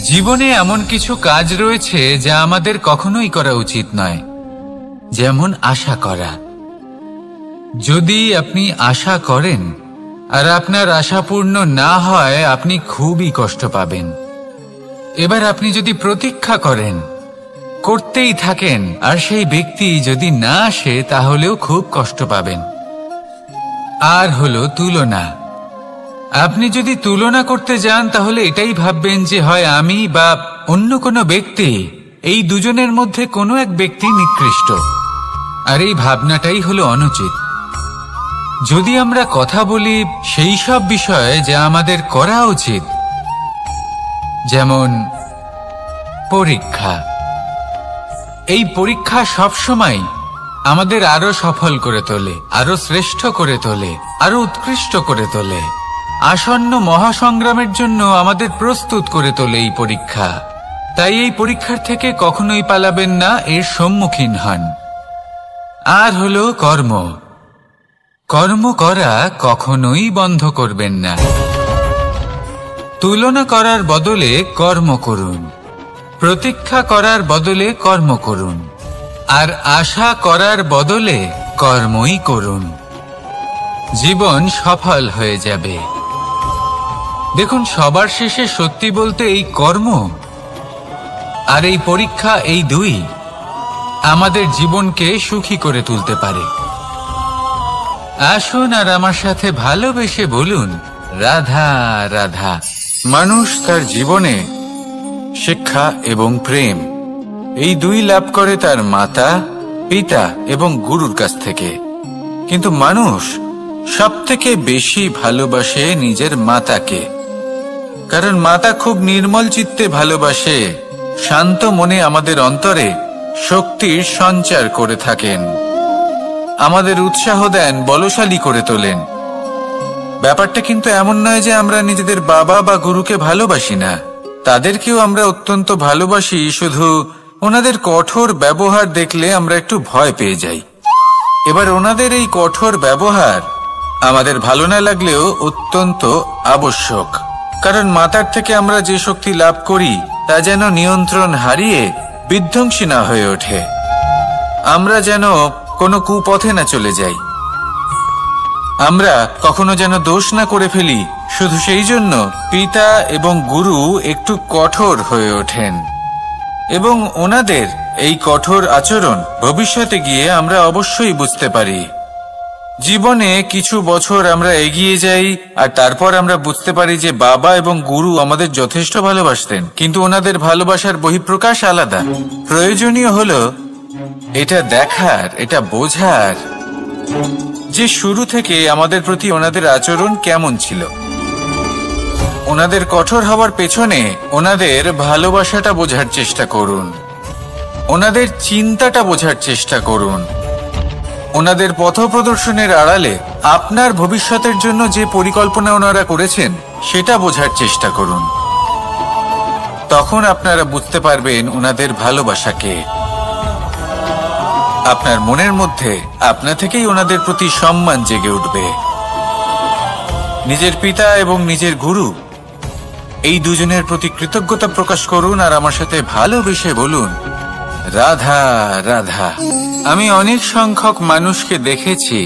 জীবনে এমন কিছু কাজ রয়েছে যা আমাদের কখনোই করা উচিত নয়, যেমন আশা করা। যদি আপনি আশা করেন আর আপনার আশা পূর্ণ না হয়, আপনি খুবই কষ্ট পাবেন। এবার আপনি যদি প্রতীক্ষা করেন, করতেই থাকেন, আর সেই ব্যক্তি যদি না আসে, তাহলেও খুব কষ্ট পাবেন। আর হলো তুলনা। আপনি যদি তুলনা করতে যান, তাহলে এটাই ভাববেন যে হয় আমি বা অন্য কোনো ব্যক্তি, এই দুজনের মধ্যে কোনো এক ব্যক্তি নিকৃষ্ট। আর এই ভাবনাটাই হলো অনুচিত। যদি আমরা কথা বলি সেই সব বিষয়ে যা আমাদের করা উচিত, যেমন পরীক্ষা। এই পরীক্ষা সবসময় আমাদের আরো সফল করে তোলে, আরো শ্রেষ্ঠ করে তোলে, আরো উৎকৃষ্ট করে তোলে। আসন্ন মহাসংগ্রামের জন্য আমাদের প্রস্তুত করে তোলে এই পরীক্ষা। তাই এই পরীক্ষার থেকে কখনোই পালাবেন না, এর সম্মুখীন হন। আর হলো কর্ম। কর্ম করা কখনোই বন্ধ করবেন না। তুলনা করার বদলে কর্ম করুন, প্রতীক্ষা করার বদলে কর্ম করুন, আর আশা করার বদলে কর্মই করুন। জীবন সফল হয়ে যাবে। দেখুন, সবার শেষে সত্যি বলতে এই কর্ম আর এই পরীক্ষা, এই দুই আমাদের জীবনকে সুখী করে তুলতে পারে। আসুন আর আমার সাথে ভালোবেসে বলুন, রাধা রাধা। মানুষ তার জীবনে শিক্ষা এবং প্রেম, এই দুই লাভ করে তার মাতা, পিতা এবং গুরুর কাছ থেকে। কিন্তু মানুষ সবথেকে বেশি ভালোবাসে নিজের মাতাকে, কারণ মাতা খুব নির্মল চিত্তে ভালোবাসে, শান্ত মনে আমাদের অন্তরে শক্তির সঞ্চার করে থাকেন, আমাদের উৎসাহ দেন, বলশালী করে তোলেন। ব্যাপারটা কিন্তু এমন নয় যে আমরা নিজেদের বাবা বা গুরুকে ভালোবাসি না, তাদেরকেও আমরা অত্যন্ত ভালোবাসি, শুধু ওনাদের কঠোর ব্যবহার দেখলে আমরা একটু ভয় পেয়ে যাই। এবার ওনাদের এই কঠোর ব্যবহার আমাদের ভালো না লাগলেও অত্যন্ত আবশ্যক, কারণ মাতার থেকে আমরা যে শক্তি লাভ করি তা যেন নিয়ন্ত্রণ হারিয়ে বিধ্বংসী না হয়ে ওঠে, আমরা যেন কোনো কুপথে না চলে যাই, আমরা কখনো যেন দোষ না করে ফেলি। শুধু সেই জন্য পিতা এবং গুরু একটু কঠোর হয়ে ওঠেন, এবং ওনাদের এই কঠোর আচরণ ভবিষ্যতে গিয়ে আমরা অবশ্যই বুঝতে পারি। জীবনে কিছু বছর আমরা এগিয়ে যাই আর তারপর আমরা বুঝতে পারি যে বাবা এবং গুরু আমাদের যথেষ্ট ভালোবাসতেন, কিন্তু ওনাদের ভালোবাসার বহিঃপ্রকাশ আলাদা। প্রয়োজনীয় হলো এটা দেখার, এটা বোঝার যে শুরু থেকে আমাদের প্রতি ওনাদের আচরণ কেমন ছিল। ওনাদের কঠোর হওয়ার পেছনে ওনাদের ভালোবাসাটা বোঝার চেষ্টা করুন, ওনাদের চিন্তাটা বোঝার চেষ্টা করুন, ওনাদের পথ প্রদর্শনের আড়ালে আপনার ভবিষ্যতের জন্য যে পরিকল্পনা ওনারা করেছেন সেটা বোঝার চেষ্টা করুন। তখন আপনারা বুঝতে পারবেন ওনাদের ভালোবাসাকে। আপনার মনের মধ্যে আপনা থেকেই ওনাদের প্রতি সম্মান জেগে উঠবে। নিজের পিতা এবং নিজের গুরু, এই দুজনের প্রতি কৃতজ্ঞতা প্রকাশ করুন আর আমার সাথে ভালোবেসে বলুন, রাধা রাধা। আমি অনেক সংখ্যক মানুষকে দেখেছি,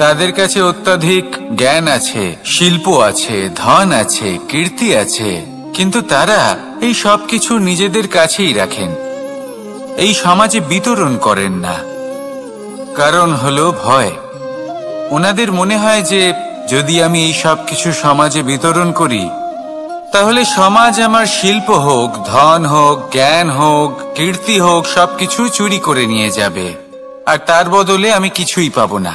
তাদের কাছে অত্যাধিক জ্ঞান আছে, শিল্প আছে, ধন আছে, কীর্তি আছে, কিন্তু তারা এই সব কিছু নিজেদের কাছেই রাখেন, এই সমাজে বিতরণ করেন না। কারণ হলো ভয়। ওনাদের মনে হয় যে যদি আমি এই সব কিছু সমাজে বিতরণ করি, তাহলে সমাজ আমার শিল্প হোক, ধন হোক, জ্ঞান হোক, কীর্তি হোক, সবকিছু চুরি করে নিয়ে যাবে, আর তার বদলে আমি কিছুই পাবো না।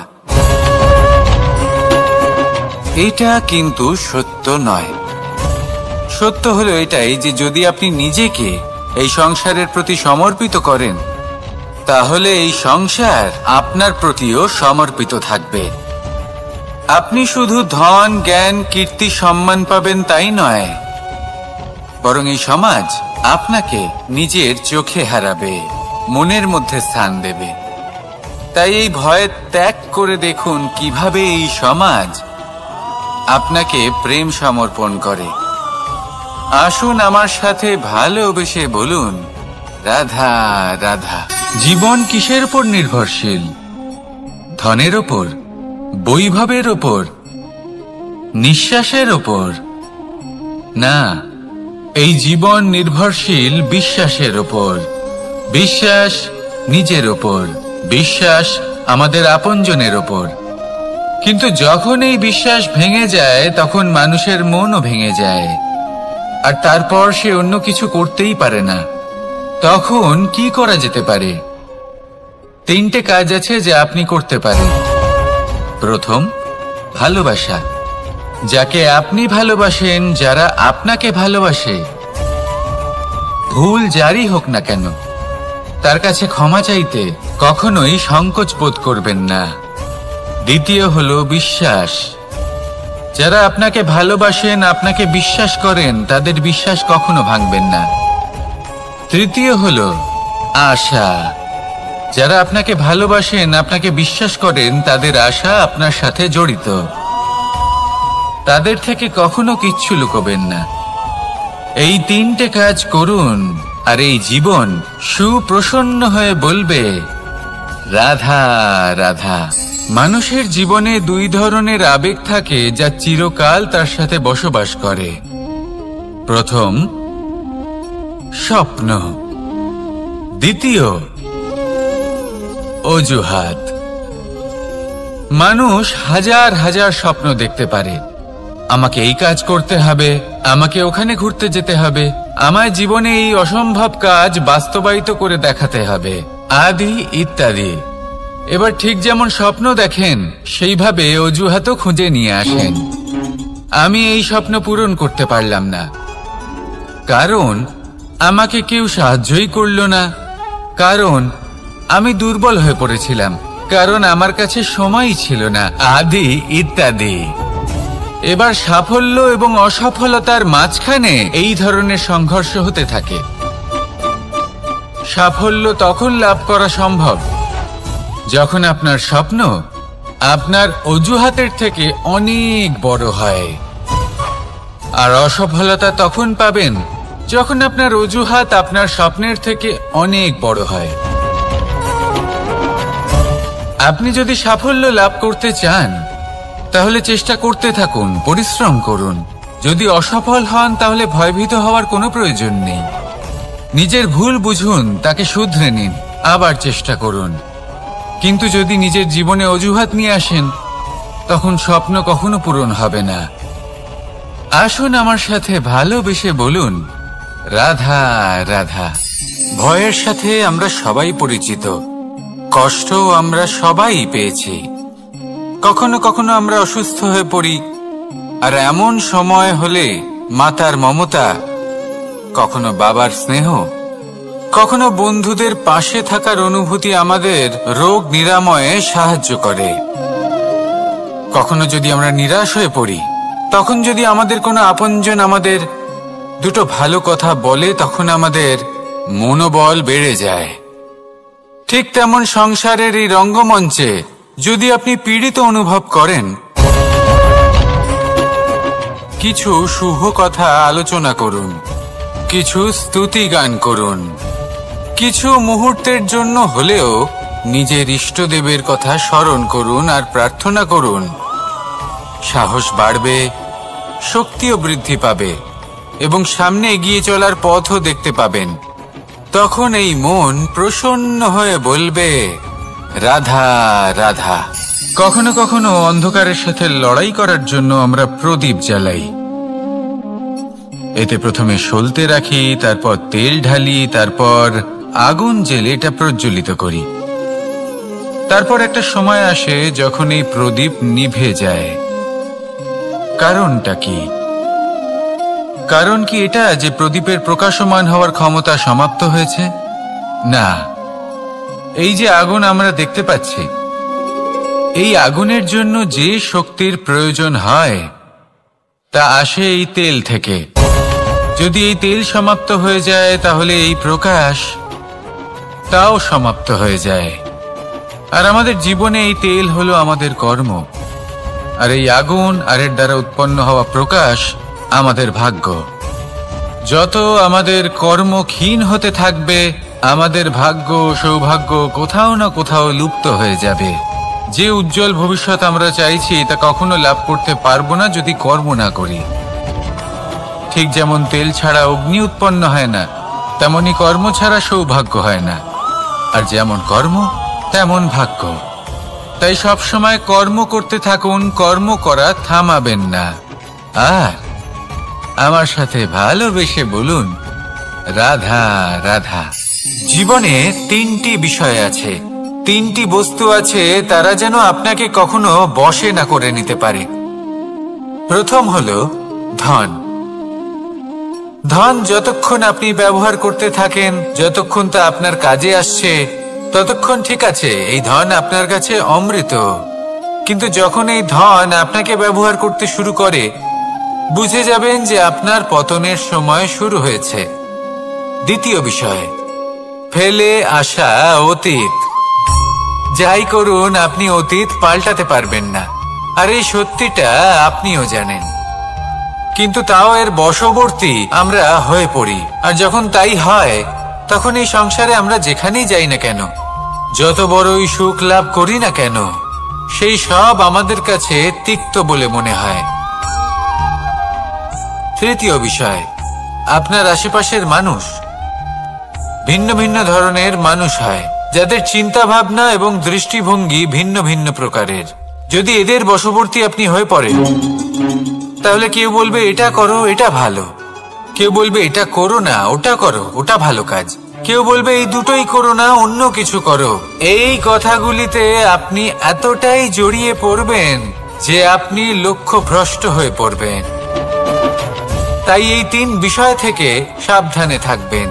এটা কিন্তু সত্য নয়। সত্য হলো এটাই যে যদি আপনি নিজেকে এই সংসারের প্রতি সমর্পিত করেন, তাহলে এই সংসার আপনার প্রতিও সমর্পিত থাকবে। আপনি শুধু ধন, জ্ঞান, কীর্তি, সম্মান পাবেন তাই নয়, বরং এই সমাজ আপনাকে নিজের চোখে হারাবে, মনের মধ্যে স্থান দেবে। তাই এই ভয় ত্যাগ করে দেখুন কিভাবে এই সমাজ আপনাকে প্রেম সমর্পণ করে। আসুন আমার সাথে ভালোবেসে বলুন, রাধা রাধা। জীবন কিসের উপর নির্ভরশীল? ধনের ওপর, বৈভবের ওপর, নিঃশ্বাসের ওপর? না, এই জীবন নির্ভরশীল বিশ্বাসের ওপর। বিশ্বাস নিজের ওপর, বিশ্বাস আমাদের আপনজনের ওপর। কিন্তু যখন এই বিশ্বাস ভেঙে যায়, তখন মানুষের মনও ভেঙে যায়, আর তারপর সে অন্য কিছু করতেই পারে না। তখন কি করা যেতে পারে? 3টে কাজ আছে যা আপনি করতে পারেন। প্রথম, ভালোবাসা। যাকে আপনি ভালোবাসেন, যারা আপনাকে ভালোবাসে, ভুল যারই হোক না কেন, তার কাছে ক্ষমা চাইতে কখনোই সংকোচ বোধ করবেন না। দ্বিতীয় হলো বিশ্বাস। যারা আপনাকে ভালোবাসেন, আপনাকে বিশ্বাস করেন, তাদের বিশ্বাস কখনো ভাঙবেন না। তৃতীয় হলো আশা। যারা আপনাকে ভালোবাসেন, আপনাকে বিশ্বাস করেন, তাদের আশা আপনার সাথে জড়িত। তাদের থেকে কখনো কিচ্ছু লুকোবেন না। এই 3টে কাজ করুন, আর এই জীবন সুপ্রসন্ন হয়ে বলবে, রাধা রাধা। মানুষের জীবনে 2 ধরনের আবেগ থাকে যা চিরকাল তার সাথে বসবাস করে। প্রথম, স্বপ্ন। দ্বিতীয়, অজুহাত। মানুষ হাজার হাজার স্বপ্ন দেখতে পারে। আমাকে এই কাজ করতে হবে, আমাকে ওখানে ঘুরতে যেতে হবে, আমার জীবনে এই অসম্ভব কাজ বাস্তবায়িত করে দেখাতে হবে, আদি ইত্যাদি। এবার ঠিক যেমন স্বপ্ন দেখেন, সেইভাবে অজুহাতও খুঁজে নিয়ে আসেন। আমি এই স্বপ্ন পূরণ করতে পারলাম না, কারণ আমাকে কেউ সাহায্যই করল না, কারণ আমি দুর্বল হয়ে পড়েছিলাম, কারণ আমার কাছে সময়ই ছিল না, আদি ইত্যাদি। এবার সাফল্য এবং অসফলতার মাঝখানে এই ধরনের সংঘর্ষ হতে থাকে। সাফল্য তখন লাভ করা সম্ভব যখন আপনার স্বপ্ন আপনার অজুহাতের থেকে অনেক বড় হয়, আর অসফলতা তখন পাবেন যখন আপনার অজুহাত আপনার স্বপ্নের থেকে অনেক বড় হয়। আপনি যদি সাফল্য লাভ করতে চান, তাহলে চেষ্টা করতে থাকুন, পরিশ্রম করুন। যদি অসফল হন, তাহলে ভয়ভীত হওয়ার কোনো প্রয়োজন নেই। নিজের ভুল বুঝুন, তাকে শুধরে নিন, আবার চেষ্টা করুন। কিন্তু যদি নিজের জীবনে অজুহাত নিয়ে আসেন, তখন স্বপ্ন কখনো পূরণ হবে না। আসুন আমার সাথে ভালোবেসে বলুন, রাধা রাধা। ভয়ের সাথে আমরা সবাই পরিচিত, কষ্ট আমরা সবাই পেয়েছি। কখনো কখনো আমরা অসুস্থ হয়ে পড়ি, আর এমন সময় হলে মাতার মমতা, কখনো বাবার স্নেহ, কখনো বন্ধুদের পাশে থাকার অনুভূতি আমাদের রোগ নিরাময়ে সাহায্য করে। কখনো যদি আমরা নিরাশ হয়ে পড়ি, তখন যদি আমাদের কোনো আপনজন আমাদের 2টো ভালো কথা বলে, তখন আমাদের মনোবল বেড়ে যায়। ঠিক তেমন সংসারের এই রঙ্গমঞ্চে যদি আপনি পীড়িত অনুভব করেন, কিছু শুভ কথা আলোচনা করুন, কিছু স্তুতি গান করুন, কিছু মুহূর্তের জন্য হলেও নিজের ইষ্টদেবের কথা স্মরণ করুন আর প্রার্থনা করুন। সাহস বাড়বে, শক্তিও বৃদ্ধি পাবে, এবং সামনে এগিয়ে চলার পথও দেখতে পাবেন। তখন এই মন প্রসন্ন হয়ে বলবে, রাধা রাধা। কখনো কখনো অন্ধকারের সাথে লড়াই করার জন্য আমরা প্রদীপ জ্বালাই। এতে প্রথমে সলতে রাখি, তারপর তেল ঢালি, তারপর আগুন জেলে এটা প্রজ্বলিত করি। তারপর একটা সময় আসে যখন এই প্রদীপ নিভে যায়। কারণটা কি? কারণ কি এটা যে প্রদীপের প্রকাশমান হওয়ার ক্ষমতা সমাপ্ত হয়েছে? না, এই যে আগুন আমরা দেখতে পাচ্ছি, এই আগুনের জন্য যে শক্তির প্রয়োজন হয় তা আসে এই তেল থেকে। যদি এই তেল সমাপ্ত হয়ে যায়, তাহলে এই প্রকাশ তাও সমাপ্ত হয়ে যায়। আর আমাদের জীবনে এই তেল হলো আমাদের কর্ম, আর এই আগুন আর এর দ্বারা উৎপন্ন হওয়া প্রকাশ আমাদের ভাগ্য। যত আমাদের কর্ম ক্ষীণ হতে থাকবে, আমাদের ভাগ্য সৌভাগ্য কোথাও না কোথাও লুপ্ত হয়ে যাবে। যে উজ্জ্বল ভবিষ্যৎ আমরা চাইছি তা কখনো লাভ করতে পারবো না যদি কর্ম না করি। ঠিক যেমন তেল ছাড়া অগ্নি উৎপন্ন হয় না, তেমনি কর্ম ছাড়া সৌভাগ্য হয় না। আর যেমন কর্ম তেমন ভাগ্য। তাই সব সময় কর্ম করতে থাকুন, কর্ম করা থামাবেন না। আর আমার সাথে ভালোবেসে বলুন, রাধা রাধা। জীবনে তিনটি বিষয় আছে, তিনটি বস্তু আছে, তারা যেন আপনাকে কখনো বশে না করে নিতে পারে। প্রথম হলো ধন। ধন যতক্ষণ আপনি ব্যবহার করতে থাকেন, যতক্ষণ তা আপনার কাজে আসছে, ততক্ষণ ঠিক আছে, এই ধন আপনার কাছে অমৃত। কিন্তু যখন এই ধন আপনাকে ব্যবহার করতে শুরু করে, বুঝে যাবেন যে আপনার পতনের সময় শুরু হয়েছে। দ্বিতীয় বিষয়, ফেলে আসা অতীত। যাই করুন, আপনি অতীত পাল্টাতে পারবেন না, আর এই সত্যিটা আপনিও জানেন। কিন্তু তাও এর বশবর্তী আমরা হয়ে পড়ি। আর যখন তাই হয়, তখন এই সংসারে আমরা যেখানেই যাই না কেন, যত বড়ই সুখ লাভ করি না কেন, সেই সব আমাদের কাছে তিক্ত বলে মনে হয়। তৃতীয় বিষয়, আপনার আশেপাশের মানুষ। ভিন্ন ভিন্ন ধরনের মানুষ হয়, যাদের চিন্তা ভাবনা এবং দৃষ্টিভঙ্গি ভিন্ন ভিন্ন প্রকারের। যদি এদের বশবর্তী আপনি হয়ে পড়েন, তাহলে কেউ বলবে এটা করো, এটা ভালো। কেউ বলবে এটা করো না, ওটা করো, ওটা ভালো কাজ। কেউ বলবে এই দুটোই করো না, অন্য কিছু করো। এই কথাগুলিতে আপনি এতটাই জড়িয়ে পড়বেন যে আপনি লক্ষ্যভ্রষ্ট হয়ে পড়বেন। তাই এই তিন বিষয় থেকে সাবধানে থাকবেন।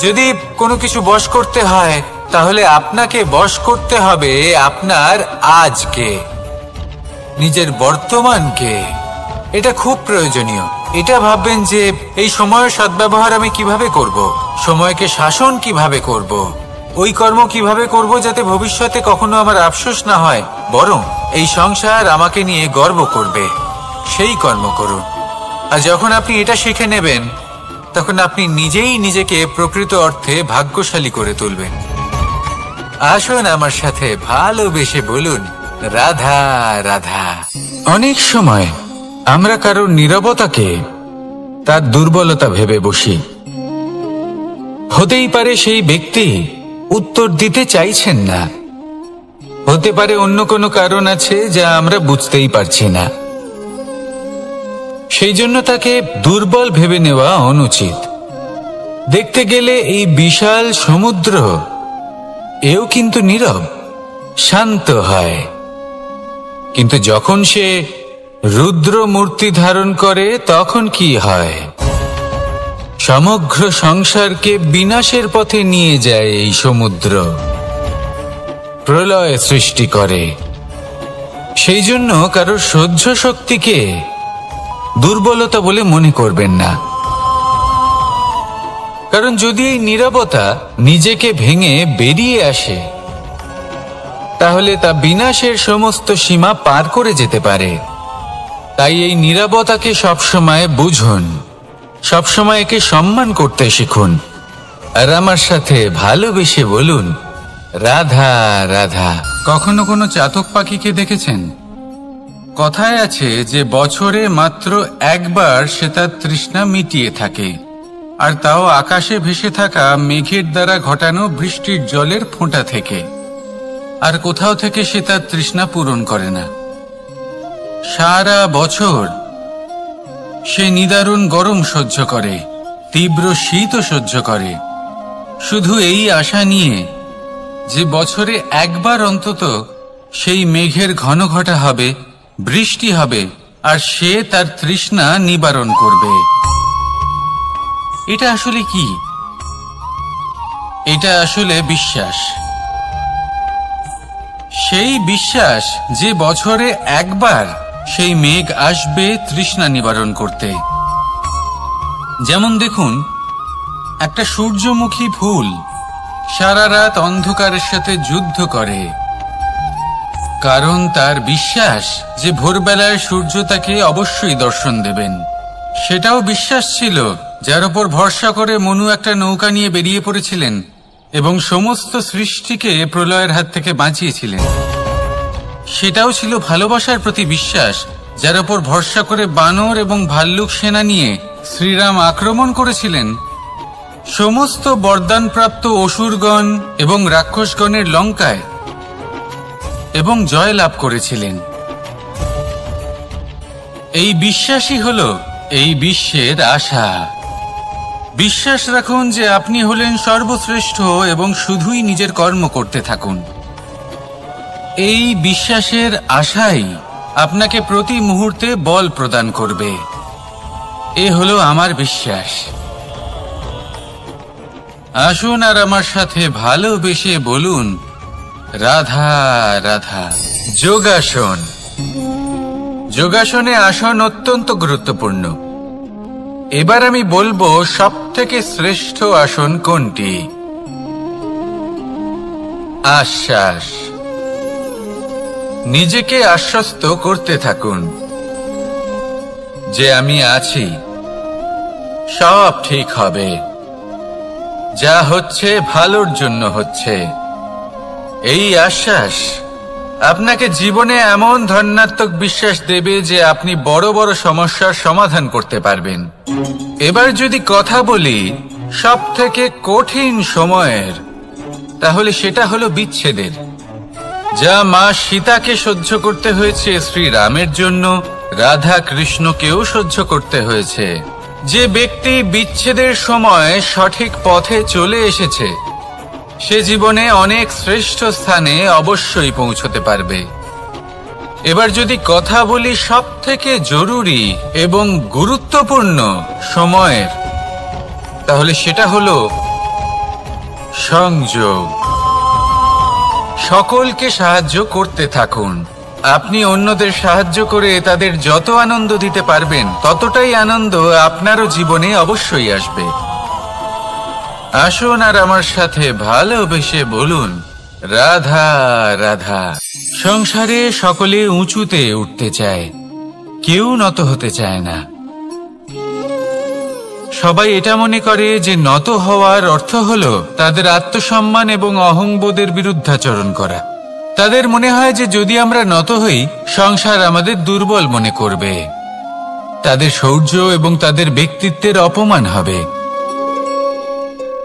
যদি কোনো কিছু বশ করতে হয়, তাহলে আপনাকে বশ করতে হবে আপনার আজকে, নিজের বর্তমানকে। এটা খুব প্রয়োজনীয়। এটা ভাববেন যে এই সময়ের সদ্ব্যবহার আমি কিভাবে করব, সময়কে শাসন কিভাবে করব, ওই কর্ম কিভাবে করব যাতে ভবিষ্যতে কখনো আমার আফসোস না হয়, বরং এই সংসার আমাকে নিয়ে গর্ব করবে, সেই কর্ম করুন। আর যখন আপনি এটা শিখে নেবেন, তখন আপনি নিজেই নিজেকে প্রকৃত অর্থে ভাগ্যশালী করে তুলবেন। আসুন আমার সাথে ভালোবেসে বলুন, রাধা রাধা। অনেক সময় আমরা কারোর নীরবতাকে তার দুর্বলতা ভেবে বসি। হতেই পারে সেই ব্যক্তি উত্তর দিতে চাইছেন না, হতে পারে অন্য কোনো কারণ আছে যা আমরা বুঝতেই পারছি না। সেই জন্য তাকে দুর্বল ভেবে নেওয়া অনুচিত। দেখতে গেলে এই বিশাল সমুদ্র এও কিন্তু নীরব, শান্ত হয়। কিন্তু যখন সে রুদ্র মূর্তি ধারণ করে, তখন কি হয়? সমগ্র সংসারকে বিনাশের পথে নিয়ে যায় এই সমুদ্র, প্রলয় সৃষ্টি করে। সেই জন্য কারোর সহ্য শক্তিকে দুর্বলতা বলে মনে করবেন না। কারণ যদি এই নীরবতা নিজেকে ভেঙে বেরিয়ে আসে, তাহলে তা বিনাশের সমস্ত সীমা পার করে যেতে পারে। তাই এই নীরবতাকে সবসময় বুঝুন, সবসময় একে সম্মান করতে শিখুন। আর আমার সাথে ভালোবেসে বলুন, রাধা রাধা। কখনো কোনো চাতক পাখিকে দেখেছেন? কথায় আছে যে বছরে মাত্র একবার সে তার তৃষ্ণা মিটিয়ে থাকে, আর তাও আকাশে ভেসে থাকা মেঘের দ্বারা ঘটানো বৃষ্টির জলের ফোঁটা থেকে। আর কোথাও থেকে সে তার তৃষ্ণা পূরণ করে না। সারা বছর সে নিদারুণ গরম সহ্য করে, তীব্র শীতও সহ্য করে, শুধু এই আশা নিয়ে যে বছরে একবার অন্তত সেই মেঘের ঘন ঘটা হবে, বৃষ্টি হবে, আর সে তার তৃষ্ণা নিবারণ করবে। এটা আসলে কি? এটা আসলে বিশ্বাস। সেই বিশ্বাস যে বছরে একবার সেই মেঘ আসবে তৃষ্ণা নিবারণ করতে। যেমন দেখুন, একটা সূর্যমুখী ফুল সারা রাত অন্ধকারের সাথে যুদ্ধ করে, কারণ তার বিশ্বাস যে ভোরবেলায় সূর্য তাকে অবশ্যই দর্শন দেবেন। সেটাও বিশ্বাস ছিল যার উপর ভরসা করে মনু একটা নৌকা নিয়ে বেরিয়ে পড়েছিলেন এবং সমস্ত সৃষ্টিকে প্রলয়ের হাত থেকে বাঁচিয়েছিলেন। সেটাও ছিল ভালোবাসার প্রতি বিশ্বাস, যার উপর ভরসা করে বানর এবং ভাল্লুক সেনা নিয়ে শ্রীরাম আক্রমণ করেছিলেন সমস্ত বরদানপ্রাপ্ত অসুরগণ এবং রাক্ষসগণের লঙ্কায় এবং জয় লাভ করেছিলেন। এই বিশ্বাসই হল এই বিশ্বের আশা। বিশ্বাস রাখুন যে আপনি হলেন সর্বশ্রেষ্ঠ এবং শুধুই নিজের কর্ম করতে থাকুন। এই বিশ্বাসের আশাই আপনাকে প্রতি মুহূর্তে বল প্রদান করবে। এ হলো আমার বিশ্বাস। আসুন আর আমার সাথে ভালোবেসে বলুন, রাধা রাধা। যোগাসন। যোগাসনে আসন অত্যন্ত গুরুত্বপূর্ণ। এবার আমি বলবো সবথেকে শ্রেষ্ঠ আসন কোনটি। আশ্বাস। নিজেকে আশ্বস্ত করতে থাকুন যে আমি আছি, সব ঠিক হবে, যা হচ্ছে ভালোর জন্য হচ্ছে। এই আশ্বাস আপনাকে জীবনে এমন ধনাত্মক বিশ্বাস দেবে যে আপনি বড় বড় সমস্যার সমাধান করতে পারবেন। এবার যদি কথা বলি সবথেকে কঠিন সময়ের, তাহলে সেটা হলো বিচ্ছেদের। যা মা সীতাকে সহ্য করতে হয়েছে শ্রীরামের জন্য, রাধা কৃষ্ণকেও সহ্য করতে হয়েছে। যে ব্যক্তি বিচ্ছেদের সময় সঠিক পথে চলে এসেছে সে জীবনে অনেক শ্রেষ্ঠ স্থানে অবশ্যই পৌঁছতে পারবে। এবার যদি কথা বলি সবথেকে জরুরি এবং গুরুত্বপূর্ণ সময়ের, তাহলে সেটা হলো সংযোগ। সকলকে সাহায্য করতে থাকুন। আপনি অন্যদের সাহায্য করে তাদের যত আনন্দ দিতে পারবেন ততটাই আনন্দ আপনারও জীবনে অবশ্যই আসবে। আসুন আর আমার সাথে ভালোবেসে বলুন, রাধা রাধা। সংসারে সকলে উঁচুতে উঠতে চায়, কেউ নত হতে চায় না। সবাই এটা মনে করে যে নত হওয়ার অর্থ হলো তাদের আত্মসম্মান এবং অহংবোধের বিরুদ্ধাচরণ করা। তাদের মনে হয় যে যদি আমরা নত হই সংসার আমাদের দুর্বল মনে করবে, তাদের শৌর্য এবং তাদের ব্যক্তিত্বের অপমান হবে।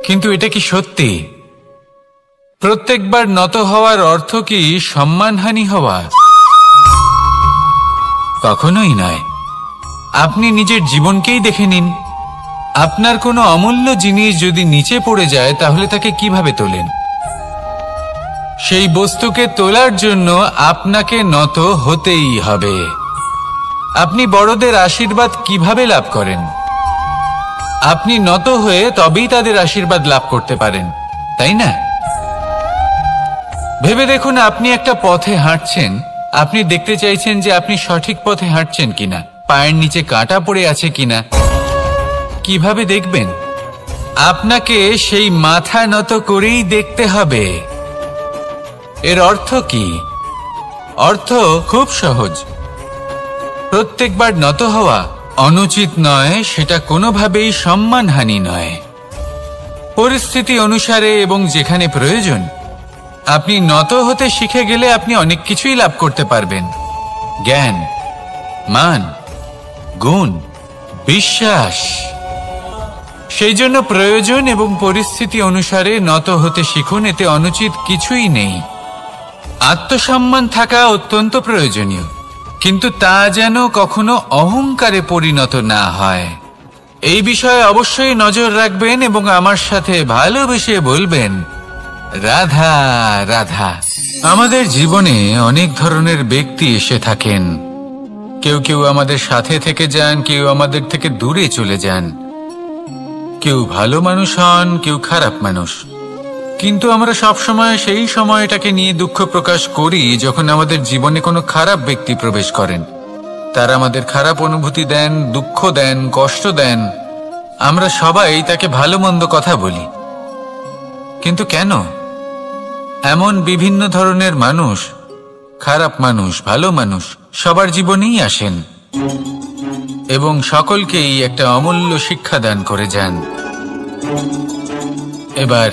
কিন্তু এটা কি সত্যি? প্রত্যেকবার নত হওয়ার অর্থ কি সম্মানহানি হওয়া? কখনোই নয়। আপনি নিজের জীবনকেই দেখে নিন। আপনার কোনো অমূল্য জিনিস যদি নিচে পড়ে যায় তাহলে তাকে কিভাবে তোলেন? সেই বস্তুকে তোলার জন্য আপনাকে নত হতেই হবে। আপনি বড়দের আশীর্বাদ কিভাবে লাভ করেন? আপনি নত হয়ে তবেই তাদের আশীর্বাদ লাভ করতে পারেন, তাই না? ভেবে দেখুন, আপনি একটা পথে হাঁটছেন, আপনি দেখতে চাইছেন যে আপনি সঠিক পথে হাঁটছেন কিনা, পায়ের নিচে কাঁটা পড়ে আছে কিনা। কিভাবে দেখবেন? আপনাকে সেই মাথা নত করেই দেখতে হবে। এর অর্থ কি? অর্থ খুব সহজ। প্রত্যেকবার নত হওয়া অনুচিত নয়, সেটা কোনোভাবেই সম্মানহানি নয়। পরিস্থিতি অনুসারে এবং যেখানে প্রয়োজন আপনি নত হতে শিখে গেলে আপনি অনেক কিছুই লাভ করতে পারবেন। জ্ঞান, মান, গুণ, বিশ্বাস। সেই জন্য প্রয়োজন এবং পরিস্থিতি অনুসারে নত হতে শিখুন, এতে অনুচিত কিছুই নেই। আত্মসম্মান থাকা অত্যন্ত প্রয়োজনীয়, কিন্তু তা যেন কখনো অহংকারে পরিণত না হয়। এই বিষয়ে অবশ্যই নজর রাখবেন এবং আমার সাথে ভালোবেসে বলবেন, রাধা রাধা। আমাদের জীবনে অনেক ধরনের ব্যক্তি এসে থাকেন। কেউ কেউ আমাদের সাথে থেকে যান, কেউ আমাদের থেকে দূরে চলে যান। কেউ ভালো মানুষ হন, কেউ খারাপ মানুষ। কিন্তু আমরা সবসময় সেই সময়টাকে নিয়ে দুঃখ প্রকাশ করি যখন আমাদের জীবনে কোনো খারাপ ব্যক্তি প্রবেশ করেন। তারা আমাদের খারাপ অনুভূতি দেন, দুঃখ দেন, কষ্ট দেন। আমরা সবাই তাকে ভালো মন্দ কথা বলি। কিন্তু কেন? এমন বিভিন্ন ধরনের মানুষ, খারাপ মানুষ, ভালো মানুষ সবার জীবনেই আসেন। এবং সকলকেই একটা অমূল্য শিক্ষা দান করে যান। এবার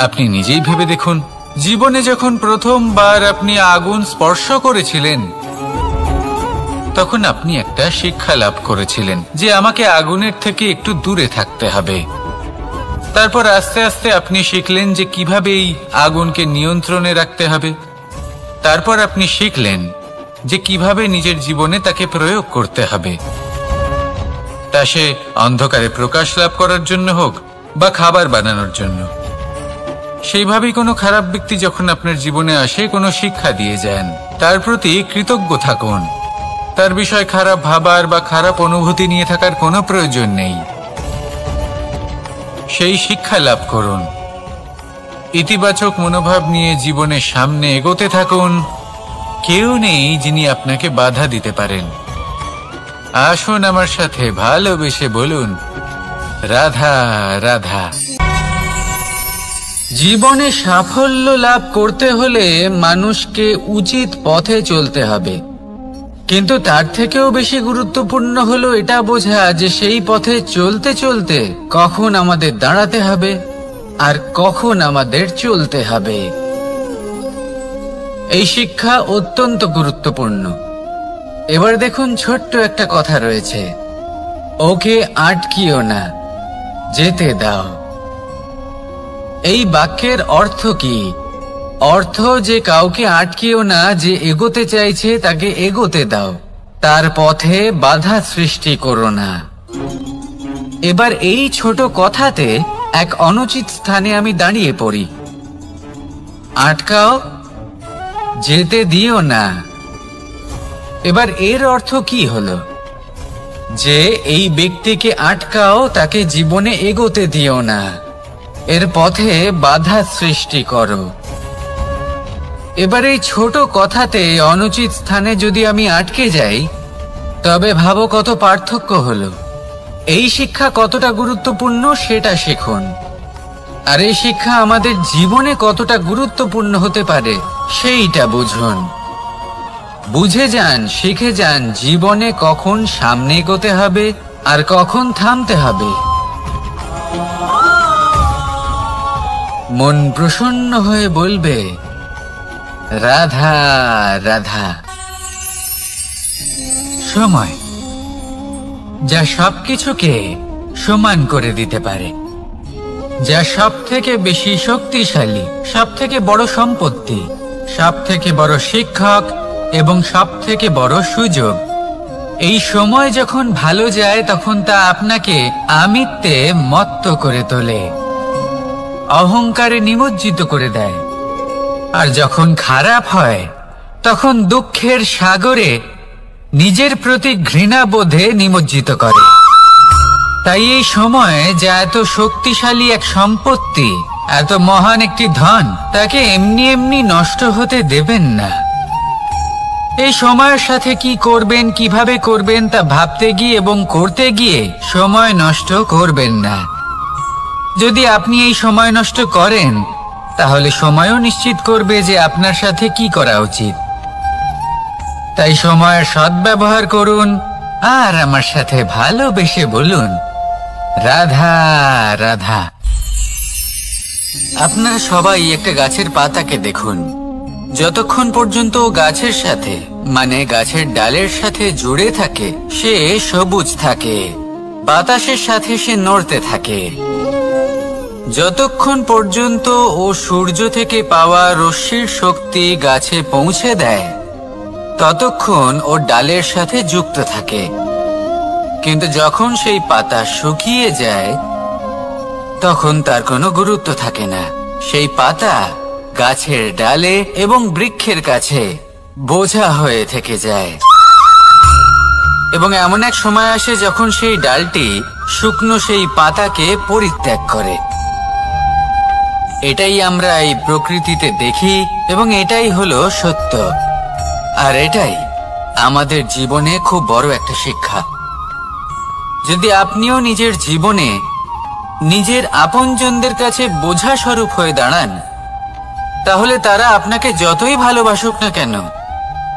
আপনি নিজেই ভেবে দেখুন, জীবনে যখন প্রথমবার আপনি আগুন স্পর্শ করেছিলেন তখন আপনি একটা শিক্ষা লাভ করেছিলেন যে আমাকে আগুনের থেকে একটু দূরে থাকতে হবে। তারপর আস্তে আস্তে আপনি শিখলেন যে কিভাবে এই আগুনকে নিয়ন্ত্রণে রাখতে হবে। তারপর আপনি শিখলেন যে কিভাবে নিজের জীবনে তাকে প্রয়োগ করতে হবে, তা সে অন্ধকারে প্রকাশ লাভ করার জন্য হোক বা খাবার বানানোর জন্য। সেইভাবেই কোনো খারাপ ব্যক্তি যখন আপনার জীবনে আসে কোনো শিক্ষা দিয়ে যান, তার প্রতি কৃতজ্ঞ থাকুন। তার বিষয় খারাপ ভাবার বা খারাপ অনুভূতি নিয়ে থাকার কোনো প্রয়োজন নেই। সেই শিক্ষা লাভ করুন, ইতিবাচক মনোভাব নিয়ে জীবনের সামনে এগোতে থাকুন। কেউ নেই যিনি আপনাকে বাধা দিতে পারেন। আসুন আমার সাথে ভালোবেসে বলুন, রাধা রাধা। জীবনে সাফল্য লাভ করতে হলে মানুষকে উচিত পথে চলতে হবে, কিন্তু তার থেকেও বেশি গুরুত্বপূর্ণ হলো এটা বোঝা যে সেই পথে চলতে চলতে কখন আমাদের দাঁড়াতে হবে আর কখন আমাদের চলতে হবে। এই শিক্ষা অত্যন্ত গুরুত্বপূর্ণ। এবার দেখুন, ছোট্ট একটা কথা রয়েছে, ওকে আটকিও না, যেতে দাও। এই বাক্যের অর্থ কি? অর্থ যে কাউকে আটকিও না, যে এগোতে চাইছে তাকে এগোতে দাও, তার পথে বাধা সৃষ্টি করো না। এবার এই ছোট কথাতে এক অনুচিত স্থানে আমি দাঁড়িয়ে পড়ি। আটকাও, যেতে দিও না। এবার এর অর্থ কি হলো? যে এই ব্যক্তিকে আটকাও, তাকে জীবনে এগোতে দিও না, এর পথে বাধা সৃষ্টি করো। এবার এই ছোট কথাতে অনুচিত স্থানে যদি আমি আটকে যাই, তবে ভাবো কত পার্থক্য হলো। এই শিক্ষা কতটা গুরুত্বপূর্ণ সেটা শিখুন, আর এই শিক্ষা আমাদের জীবনে কতটা গুরুত্বপূর্ণ হতে পারে সেইটা বুঝুন। বুঝে যান, শিখে যান জীবনে কখন সামনে এগোতে হবে আর কখন থামতে হবে। মন প্রসন্ন হয়ে বলবে, রাধা রাধা। সময় যা সবকিছুকে সমান করে দিতে পারে, যা সব থেকে বেশি শক্তিশালী, সব থেকে বড় সম্পত্তি, সব থেকে বড় শিক্ষক এবং সব থেকে বড় সুযোগ। এই সময় যখন ভালো যায় তখন তা আপনাকে আমিত্বে মত্ত করে তোলে, অহংকারে নিমজ্জিত করে দেয়। আর যখন খারাপ হয় তখন দুঃখের সাগরে নিজের প্রতি ঘৃণাবোধে নিমজ্জিত করে। তাই এই সময় যা এত শক্তিশালী এক সম্পত্তি, এত মহান একটি ধন, তাকে এমনি এমনি নষ্ট হতে দেবেন না। এই সময়ের সাথে কি করবেন, কিভাবে করবেন তা ভাবতে গিয়ে এবং করতে গিয়ে সময় নষ্ট করবেন না। যদি আপনি এই সময় নষ্ট করেন, তাহলে সময়ও নিশ্চিত করবে যে আপনার সাথে কি করা উচিত। তাই সময়ের সদ্ব্যবহার করুন আর আমার সাথে ভালোবেসে বলুন, রাধা রাধা। আপনারা সবাই একটা গাছের পাতাকে দেখুন, যতক্ষণ পর্যন্ত গাছের সাথে মানে গাছের ডালের সাথে জুড়ে থাকে সে সবুজ থাকে, বাতাসের সাথে সে নড়তে থাকে। যতক্ষণ পর্যন্ত ও সূর্য থেকে পাওয়া রশ্মির শক্তি গাছে পৌঁছে দেয় ততক্ষণ ও ডালের সাথে যুক্ত থাকে। কিন্তু যখন সেই পাতা শুকিয়ে যায় তখন তার কোনো গুরুত্ব থাকে না। সেই পাতা গাছের ডালে এবং বৃক্ষের কাছে বোঝা হয়ে থেকে যায়। এবং এমন এক সময় আসে যখন সেই ডালটি শুকনো সেই পাতাকে পরিত্যাগ করে। এটাই আমরা এই প্রকৃতিতে দেখি এবং এটাই হলো সত্য। আর এটাই আমাদের জীবনে খুব বড় একটা শিক্ষা। যদি আপনিও নিজের জীবনে নিজের আপনজনদের কাছে বোঝা স্বরূপ হয়ে দাঁড়ান, তাহলে তারা আপনাকে যতই ভালোবাসুক না কেন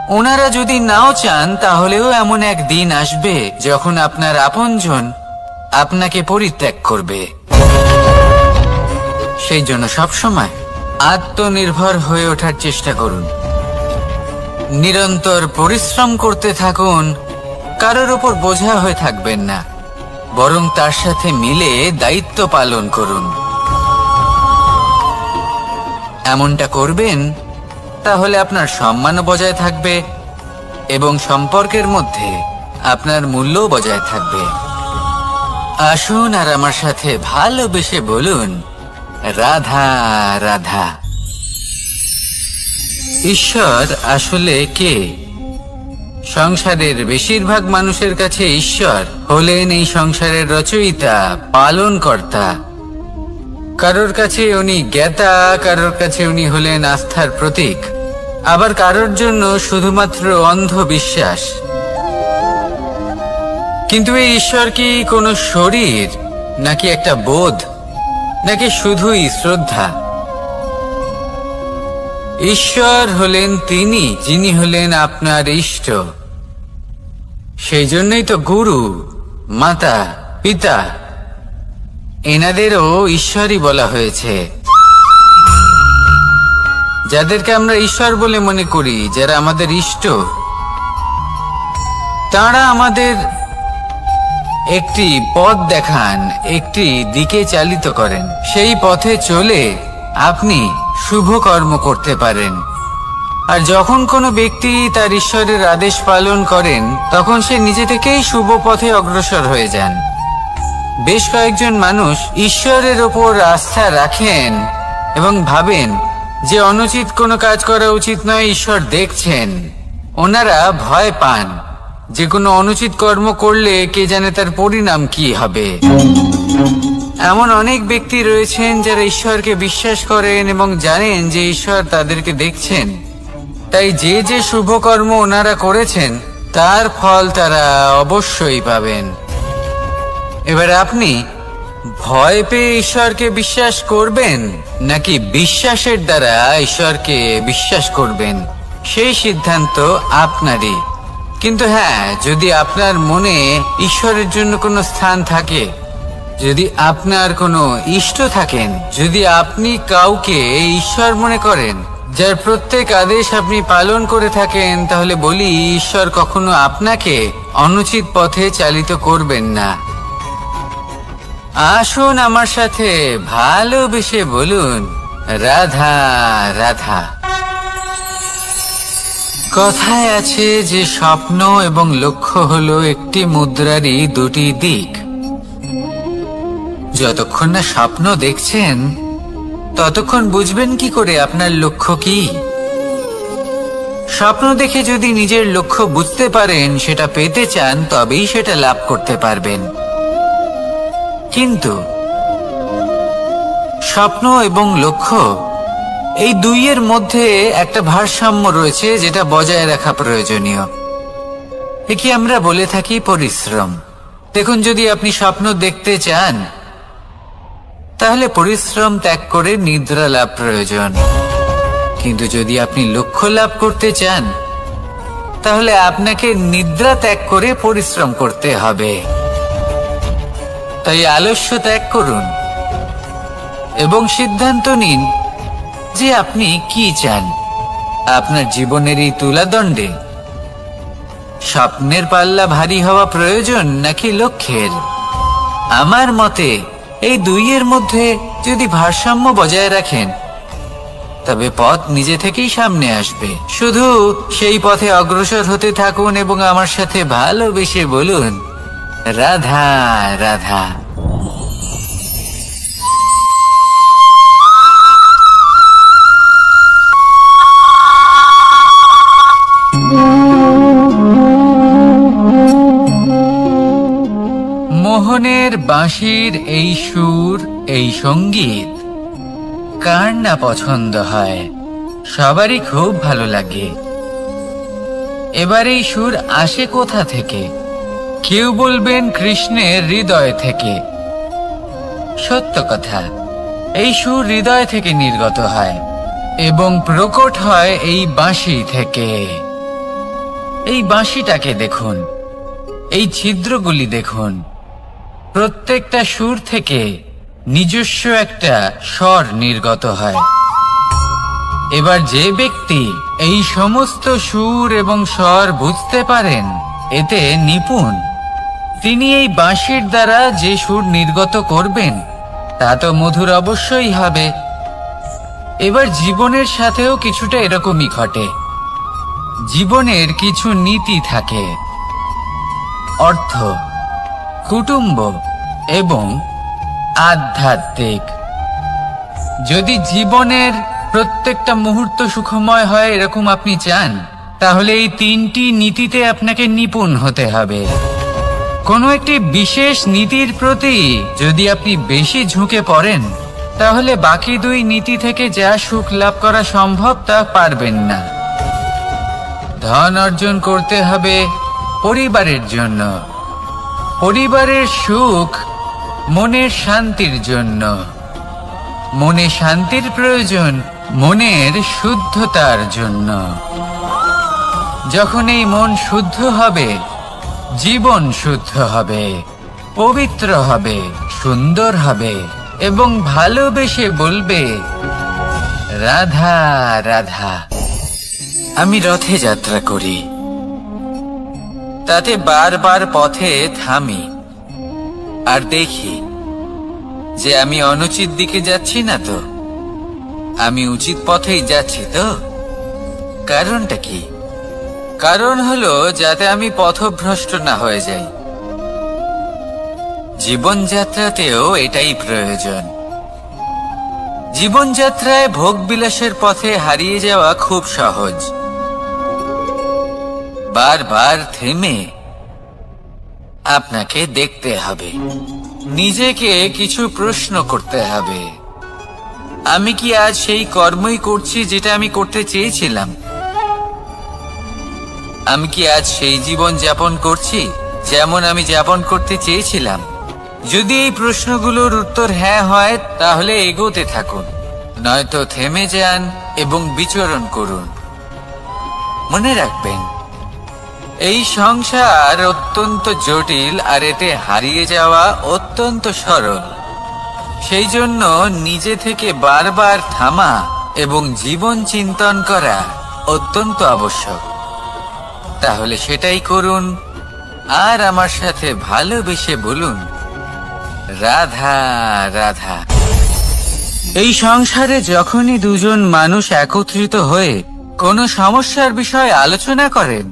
ওনারা যদি নাও চান তাহলেও এমন এক দিন আসবে যখন আপনার আপনজন আপনাকে পরিত্যাগ করবে। সেই জন্য সবসময় আত্মনির্ভর হয়ে ওঠার চেষ্টা করুন। নিরন্তর পরিশ্রম করতে থাকুন, কারোর উপর বোঝা হয়ে থাকবেন না, বরং তার সাথে মিলে দায়িত্ব পালন করুন। এমনটা করবেন তাহলে আপনার সম্মানও বজায় থাকবে এবং সম্পর্কের মধ্যে আপনার মূল্যও বজায় থাকবে। আসুন আর আমার সাথে ভালোবেসে বলুন, রাধা রাধা। ঈশ্বর আসলে কে? সংসারের বেশিরভাগ মানুষের কাছে ঈশ্বর হলেন এই সংসারের রচয়িতা, পালনকর্তা। কারোর কাছে উনি জ্ঞাতা, কারোর কাছে উনি হলেন আস্থার প্রতীক, আবার কারোর জন্য শুধুমাত্র অন্ধবিশ্বাস। কিন্তু এই ঈশ্বর কি কোনো শরীর, নাকি একটা বোধ, নাকি শুধুই শ্রদ্ধা? ঈশ্বর হলেন তিনি যিনি হলেন আপনার ইষ্ট। সেই জন্যই তো গুরু, মাতা, পিতা এনাদেরও ঈশ্বরই বলা হয়েছে। যাদেরকে আমরা ঈশ্বর বলে মনে করি, যারা আমাদের ইষ্ট, তারা আমাদের একটি পথ দেখান, একটি দিকে চালিত করেন। সেই পথে চলে আপনি শুভ কর্ম করতে পারেন। আর যখন কোনো ব্যক্তি তার ঈশ্বরের আদেশ পালন করেন, তখন সে নিজে থেকেই শুভ পথে অগ্রসর হয়ে যান। বেশ কয়েকজন মানুষ ঈশ্বরের ওপর আস্থা রাখেন এবং ভাবেন যে অনুচিত কোনো কাজ করা উচিত নয়, ঈশ্বর দেখছেন। ওনারা ভয় পান যে কোনো অনুচিত কর্ম করলে কে জানে তার পরিণাম কি হবে। এমন অনেক ব্যক্তি রয়েছেন যারা ঈশ্বরকে বিশ্বাস করেন এবং জানেন যে ঈশ্বর তাদেরকে দেখছেন, তাই যে যে শুভ কর্ম ওনারা করেছেন তার ফল তারা অবশ্যই পাবেন। এবার আপনি ভয় পেয়ে ঈশ্বরকে বিশ্বাস করবেন নাকি বিশ্বাসের দ্বারা ঈশ্বরকে বিশ্বাস করবেন, সেই সিদ্ধান্ত আপনারই। কিন্তু হ্যাঁ, যদি আপনার মনে ঈশ্বরের জন্য কোনো স্থান থাকে, যদি আপনার কোনো ইষ্ট থাকেন, যদি আপনি কাউকে ঈশ্বর মনে করেন যার প্রত্যেক আদেশ আপনি পালন করে থাকেন, তাহলে বলি ঈশ্বর কখনো আপনাকে অনুচিত পথে চালিত করবেন না। আসুন আমার সাথে ভালোবেসে বলুন, রাধা রাধা। কথায় আছে যে স্বপ্ন এবং লক্ষ্য হলো একটি মুদ্রারই দুটি দিক। যতক্ষণ না স্বপ্ন দেখছেন ততক্ষণ বুঝবেন কি করে আপনার লক্ষ্য কি? স্বপ্ন দেখে যদি নিজের লক্ষ্য বুঝতে পারেন, সেটা পেতে চান, তবেই সেটা লাভ করতে পারবেন। কিন্তু স্বপ্ন এবং লক্ষ্য এই দুইয়ের মধ্যে একটা ভারসাম্য রয়েছে, যেটা বজায় রাখা প্রয়োজনীয়। একে আমরা বলে থাকি পরিশ্রম। দেখুন, যদি আপনি স্বপ্ন দেখতে চান তাহলে পরিশ্রম ত্যাগ করে নিদ্রা লাভ প্রয়োজন। কিন্তু যদি আপনি লক্ষ্য লাভ করতে চান তাহলে আপনাকে নিদ্রা ত্যাগ করে পরিশ্রম করতে হবে। তাই আলস্য ত্যাগ করুন এবং সিদ্ধান্ত নিন যে আপনি কি চান আপনার জীবনের এই তুলাদণ্ডে। স্বপ্নের পাল্লা ভারী হওয়া প্রয়োজন নাকি লক্ষ্যের? আমার মতে এই দুইয়ের মধ্যে যদি ভারসাম্য বজায় রাখেন, তবে পথ নিজে থেকেই সামনে আসবে। শুধু সেই পথে অগ্রসর হতে থাকুন এবং আমার সাথে ভালোবেসে বলুন, রাধা রাধা। মোহনের বাঁশির এই সুর, এই সঙ্গীত কার না পছন্দ হয়? সবারই খুব ভালো লাগে। এবার এই সুর আসে কোথা থেকে? কেউ বলবেন কৃষ্ণের হৃদয় থেকে। সত্য কথা, এই সুর হৃদয় থেকে নির্গত হয় এবং প্রকট হয় এই বাঁশি থেকে। এই বাঁশিটাকে দেখুন, এই ছিদ্রগুলি দেখুন, প্রত্যেকটা সুর থেকে নিজস্ব একটা স্বর নির্গত হয়। এবার যে ব্যক্তি এই সমস্ত সুর এবং স্বর বুঝতে পারেন, এতে নিপুণ, তিনি এই বাঁশির দ্বারা যে সুর নির্গত করবেন তা তো মধুর অবশ্যই হবে। এবার জীবনের সাথেও কিছুটা এরকমই ঘটে। জীবনের কিছু নীতি থাকে, অর্থ, কুটুম্ব এবং আধ্যাত্মিক। যদি জীবনের প্রত্যেকটা মুহূর্ত সুখময় হয় এরকম আপনি চান, তাহলে এই তিনটি নীতিতে আপনাকে নিপুণ হতে হবে। কোনো একটি বিশেষ নীতির প্রতি যদি আপনি বেশি ঝুঁকে পড়েন, তাহলে বাকি দুই নীতি থেকে যা সুখ লাভ করা সম্ভব তা পারবেন না। ধন অর্জন করতে হবে পরিবারের জন্য, পরিবারের সুখ মনের শান্তির জন্য, মনে শান্তির প্রয়োজন মনের শুদ্ধতার জন্য। যখন এই মন শুদ্ধ হবে, জীবন শুদ্ধ হবে, পবিত্র হবে, সুন্দর হবে এবং ভালোবেসে বলবে, রাধা রাধা। আমি রথে যাত্রা করি, তাতে বারবার পথে থামি আর দেখি যে আমি অনুচিত দিকে যাচ্ছি না তো, আমি উচিত পথেই যাচ্ছি তো। কারণটা কি? কারণ হলো যাতে আমি পথভ্রষ্ট না হয়ে যাই। জীবনযাত্রাতেও এটাই প্রয়োজন। জীবনযাত্রায় ভোগ বিলাসের পথে হারিয়ে যাওয়া খুব সহজ। বারবার থেমে আপনাকে দেখতে হবে, নিজেকে কিছু প্রশ্ন করতে হবে। আমি কি আজ সেই কর্মই করছি যেটা আমি করতে চেয়েছিলাম? আমি কি আজ সেই জীবন যাপন করছি যেমন আমি যাপন করতে চেয়েছিলাম? যদি এই প্রশ্নগুলোর উত্তর হ্যাঁ হয়, তাহলে এগোতে থাকুন, নয়তো থেমে যান এবং বিচরণ করুন। মনে রাখবেন, এই সংসার অত্যন্ত জটিল আর এতে হারিয়ে যাওয়া অত্যন্ত সরল। সেই জন্য নিজে থেকে বারবার থামা এবং জীবন চিন্তন করা অত্যন্ত আবশ্যক। তাহলে সেটাই করুন আর আমার সাথে ভালোবেসে বলুন, রাধা রাধা। এই সংসারে যখনই দুজন মানুষ একত্রিত হয়ে কোনো সমস্যার বিষয়ে আলোচনা করেন,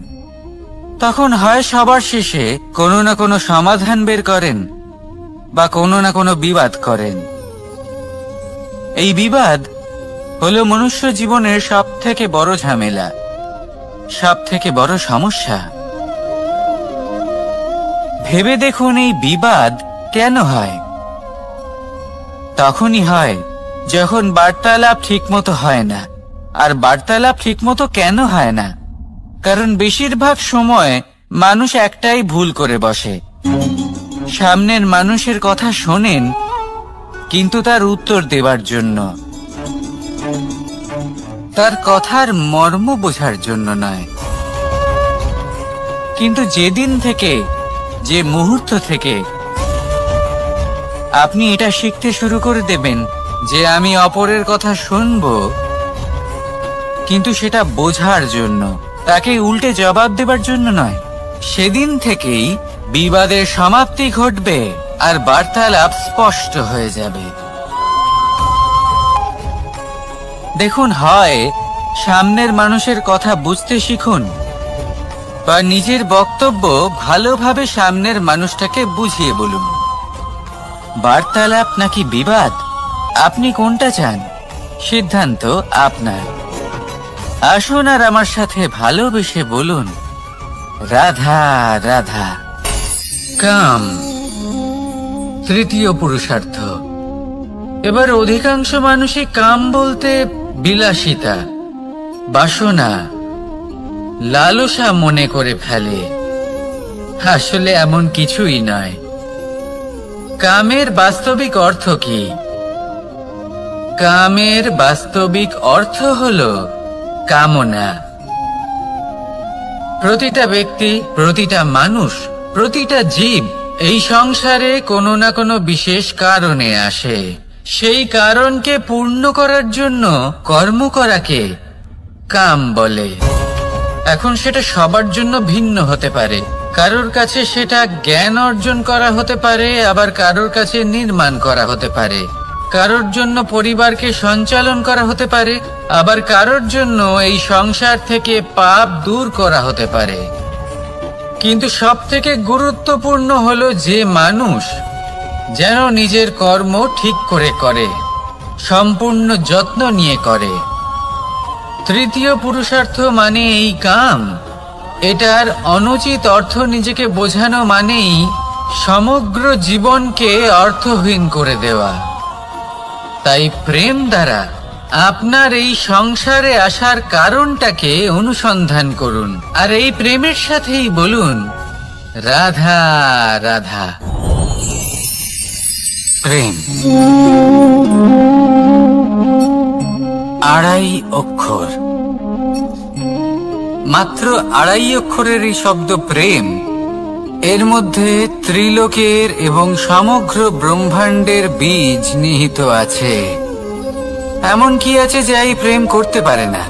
তখন হয় সবার শেষে কোনো না কোনো সমাধান বের করেন বা কোনো না কোনো বিবাদ করেন। এই বিবাদ হলো মনুষ্য জীবনের সব থেকে বড় ঝামেলা, সব থেকে বড় সমস্যা। ভেবে দেখুন, এই বিবাদ কেন হয়? তখনই হয় যখন বার্তালাপ ঠিকমতো হয় না। আর বার্তালাপ ঠিকমতো কেন হয় না? কারণ বেশিরভাগ সময় মানুষ একটাই ভুল করে বসে, সামনের মানুষের কথা শোনেন কিন্তু তার উত্তর দেবার জন্য, তার কথার মর্ম বোঝার জন্য নয়। কিন্তু যেদিন থেকে, যে মুহূর্ত থেকে আপনি এটা শিখতে শুরু করে দেবেন যে আমি অপরের কথা শুনবো, কিন্তু সেটা বোঝার জন্য, তাকে উল্টে জবাব দেবার জন্য নয়, সেদিন থেকেই বিবাদের সমাপ্তি ঘটবে আর বার্তালাপ স্পষ্ট হয়ে যাবে। দেখুন, হয় সামনের মানুষের কথা বুঝতে শিখুন বা নিজের বক্তব্য ভালোভাবে সামনের মানুষটাকে বুঝিয়ে বলুন। বার্তালাপ নাকি বিবাদ, আপনি কোনটা চান? সিদ্ধান্ত আপনার। আসুন আর আমার সাথে ভালোবেসে বলুন, রাধা রাধা। কাম, তৃতীয় পুরুষার্থ। এবার অধিকাংশ মানুষই কাম বলতে বিলাসিতা, বাসনা, লালসা মনে করে ফেলে। আসলে এমন কিছুই নয়। কামের বাস্তবিক অর্থ কি? কামের বাস্তবিক অর্থ হলো কামনা। প্রতিটা ব্যক্তি, প্রতিটা মানুষ, প্রতিটা জীব এই সংসারে কোনো না কোনো বিশেষ কারণে আসে। সেই কারণকে পূর্ণ করার জন্য কর্ম করাকে কাম বলে। এখন সেটা সবার জন্য ভিন্ন হতে পারে। কারোর কাছে সেটা জ্ঞান অর্জন করা হতে পারে, আবার কারোর কাছে নির্মাণ করা হতে পারে। কারোর জন্য পরিবারকে সঞ্চালন করা হতে পারে, আবার কারোর জন্য এই সংসার থেকে পাপ দূর করা হতে পারে। কিন্তু সবথেকে গুরুত্বপূর্ণ হলো যে মানুষ যেন নিজের কর্ম ঠিক করে করে, সম্পূর্ণ যত্ন নিয়ে করে। তৃতীয় পুরুষার্থ মানে এই কাম। এটার অনুচিত অর্থ নিজেকে বোঝানো মানেই সমগ্র জীবনকে অর্থহীন করে দেওয়া। তাই প্রেম দ্বারা আপনার এই সংসারে আসার কারণটাকে অনুসন্ধান করুন, আর এই প্রেমের সাথেই বলুন রাধা রাধা। প্রেম আড়াই অক্ষর, মাত্র আড়াই অক্ষরের এই শব্দ প্রেম, এর মধ্যে ত্রিলোকের এবং সমগ্র ব্রহ্মাণ্ডের বীজ নিহিত আছে। এমন কি আছে যে এই প্রেম করতে পারে না?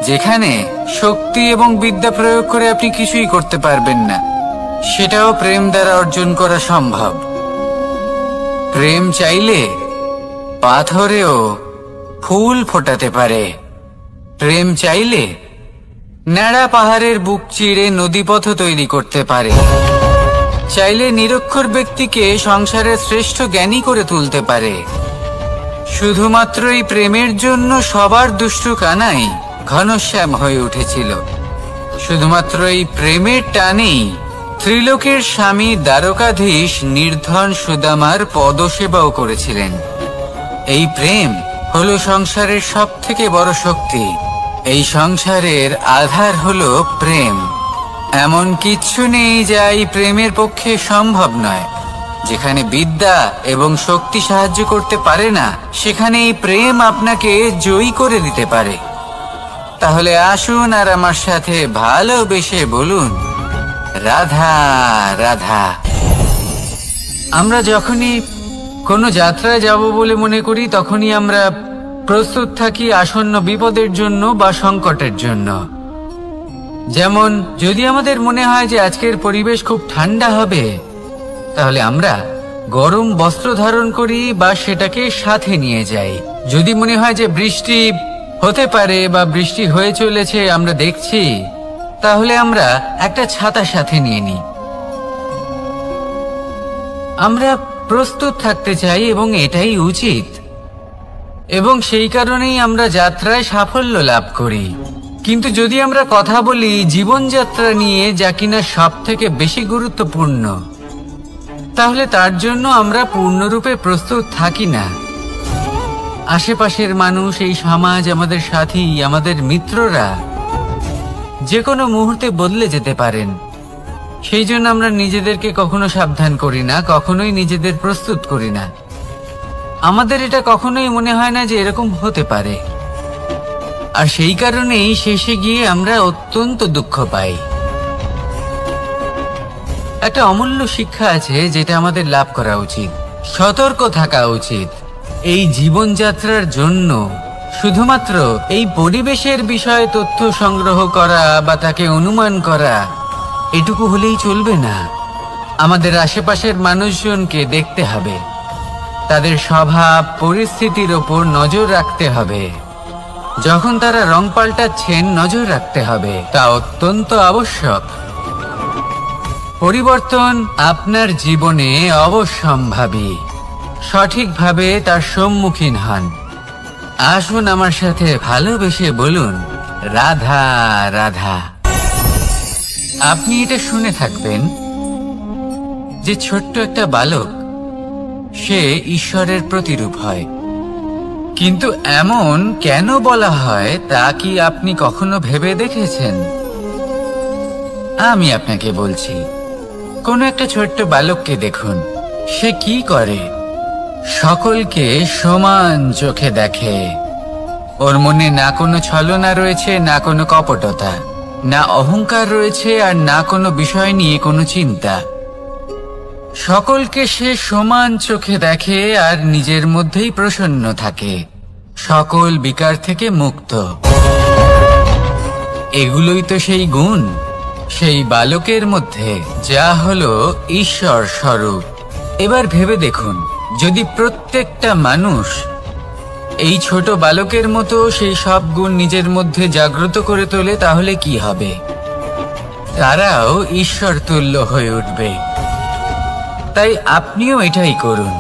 যেখানে শক্তি এবং বিদ্যা প্রয়োগ করে আপনি কিছুই করতে পারবেন না, সেটাও প্রেম দ্বারা অর্জন করা সম্ভব। প্রেম চাইলে পাথরেও ফুল ফোটাতে পারে। প্রেম চাইলে ন্যাড়া পাহাড়ের বুক চিরে নদীপথ তৈরি করতে পারে। চাইলে নিরক্ষর ব্যক্তিকে সংসারের শ্রেষ্ঠ জ্ঞানী করে তুলতে পারে। শুধুমাত্র এই প্রেমের জন্য সবার দুষ্টু কানাই ঘনশ্যাম হয়ে উঠেছিল। শুধুমাত্র এই প্রেমের টানেই ত্রিলোকের স্বামী দ্বারকাধীশ নির্ধন সুদামার পদসেবাও করেছিলেন। এই প্রেম হলো সংসারের সব থেকে বড় শক্তি। এই সংসারের আধার হলো প্রেম। এমন কিচ্ছু নেই যা এই প্রেমের পক্ষে সম্ভব নয়। যেখানে বিদ্যা এবং শক্তি সাহায্য করতে পারে না, সেখানে এই প্রেম আপনাকে জয়ী করে দিতে পারে। তাহলে আসুন আর আমার সাথে ভালোবেসে বলুন রাধা রাধা। আমরা যখনই কোনো যাত্রায় যাব বলে মনে করি, তখনই আমরা প্রস্তুত থাকি আসন্ন বিপদের জন্য বা সংকটের জন্য। যেমন যদি আমাদের মনে হয় যে আজকের পরিবেশ খুব ঠান্ডা হবে, তাহলে আমরা গরম বস্ত্র ধারণ করি বা সেটাকে সাথে নিয়ে যাই। যদি মনে হয় যে বৃষ্টি হতে পারে বা বৃষ্টি হয়ে চলেছে আমরা দেখছি, তাহলে আমরা একটা ছাতা সাথে নিয়ে নিই। আমরা প্রস্তুত থাকতে চাই এবং এটাই উচিত, এবং সেই কারণেই আমরা যাত্রায় সাফল্য লাভ করি। কিন্তু যদি আমরা কথা বলি জীবনযাত্রা নিয়ে, যা কিনা সব থেকে বেশি গুরুত্বপূর্ণ, তাহলে তার জন্য আমরা পূর্ণরূপে প্রস্তুত থাকি না। আশেপাশের মানুষ, এই সমাজ, আমাদের সাথী, আমাদের মিত্ররা যে কোনো মুহূর্তে বদলে যেতে পারেন। সেই জন্য আমরা নিজেদেরকে কখনো সাবধান করি না, কখনোই নিজেদের প্রস্তুত করি না। আমাদের এটা কখনোই মনে হয় না যে এরকম হতে পারে, আর সেই কারণেই শেষে গিয়ে আমরা অত্যন্ত দুঃখ পাই। একটা অমূল্য শিক্ষা আছে যেটা আমাদের লাভ করা উচিত। সতর্ক থাকা উচিত। এই জীবনযাত্রার জন্য শুধুমাত্র এই পরিবেশের বিষয়ে তথ্য সংগ্রহ করা বা তাকে অনুমান করা, এটুকু হলেই চলবে না। আমাদের আশেপাশের মানুষজনকে দেখতে হবে, তাদের স্বভাব পরিস্থিতির ওপর নজর রাখতে হবে। যখন তারা রং পাল্টাচ্ছেন নজর রাখতে হবে, তা অত্যন্ত আবশ্যক। পরিবর্তন আপনার জীবনে অবশ্যম্ভাবী। সঠিকভাবে তার সম্মুখীন হন। আসুন আমার সাথে ভালোবেসে বলুন রাধা রাধা। আপনি এটা শুনে থাকবেন যে ছোট্ট একটা বালক, সে ঈশ্বরের প্রতিরূপ হয়। কিন্তু এমন কেন বলা হয় তা কি আপনি কখনো ভেবে দেখেছেন? আমি আপনাকে বলছি। কোন একটা ছোট্ট বালককে দেখুন, সে কি করে? সকলকে সমান চোখে দেখে। ওর মনে না কোনো ছলনা রয়েছে, না কোনো কপটতা। না অহংকার রয়েছে আর না কোনো বিষয় নিয়ে কোনো চিন্তা। সকলকে সে সমান চোখে দেখে আর নিজের মধ্যেই প্রসন্ন থাকে, সকল বিকার থেকে মুক্ত। এগুলোই তো সেই গুণ, সেই বালকের মধ্যে যা হলো ঈশ্বর স্বরূপ। এবার ভেবে দেখুন, যদি প্রত্যেকটা মানুষ এই ছোট বালকের মতো সেই সব গুণ নিজের মধ্যে জাগ্রত করে তোলে, তাহলে কি হবে? তারাও ঈশ্বর তুল্য হয়ে উঠবে। তাই আপনিও এটাই করুন,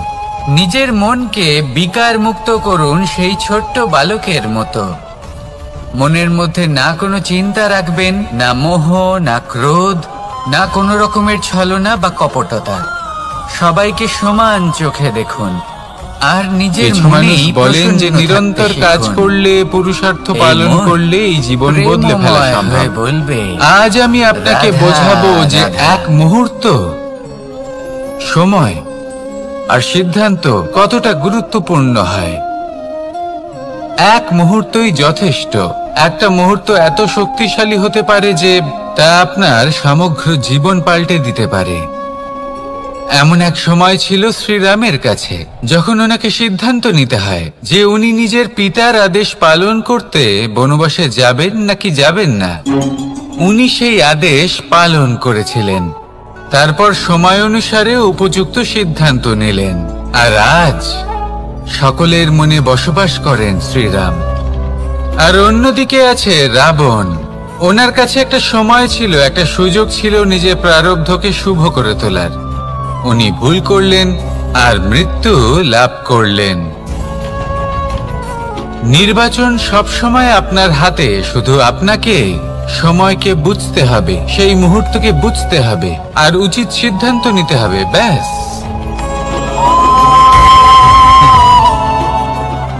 নিজের মনকে বিকার মুক্ত করুন সেই ছোট্ট বালকের মতো। মনের মধ্যে না কোনো চিন্তা রাখবেন, না মোহ, না ক্রোধ, না কোনো রকমের ছলনা বা কপটতা। সবাইকে সমান চোখে দেখুন আর নিজের মনেই বলেন যে নিরন্তর কাজ করলে, পুরুষার্থ পালন করলে এই জীবন বদলে ফেলা সম্ভব। বলবে আজ আমি আপনাকে বোঝাবো যে এক মুহূর্ত, সময় আর সিদ্ধান্ত কতটা গুরুত্বপূর্ণ হয়। এক মুহূর্তই যথেষ্ট। একটা মুহূর্ত এত শক্তিশালী হতে পারে যে তা আপনার সমগ্র জীবন পাল্টে দিতে পারে। এমন এক সময় ছিল শ্রীরামের কাছে, যখন ওনাকে সিদ্ধান্ত নিতে হয় যে উনি নিজের পিতার আদেশ পালন করতে বনবাসে যাবেন নাকি যাবেন না। উনি সেই আদেশ পালন করেছিলেন, তারপর সময় অনুসারে উপযুক্ত সিদ্ধান্ত নিলেন। আর আজ সকলের মনে বসবাস করেন শ্রীরাম। আর অন্যদিকে আছে রাবণ। ওনার কাছে একটা সময় ছিল, একটা সুযোগ ছিল নিজের প্রারব্ধকে শুভ করে তোলার। উনি ভুল করলেন আর মৃত্যু লাভ করলেন। নির্বাচন সবসময় আপনার হাতে, শুধু আপনাকে সময়কে বুঝতে হবে, সেই মুহূর্তকে বুঝতে হবে আর উচিত সিদ্ধান্ত নিতে হবে, ব্যাস।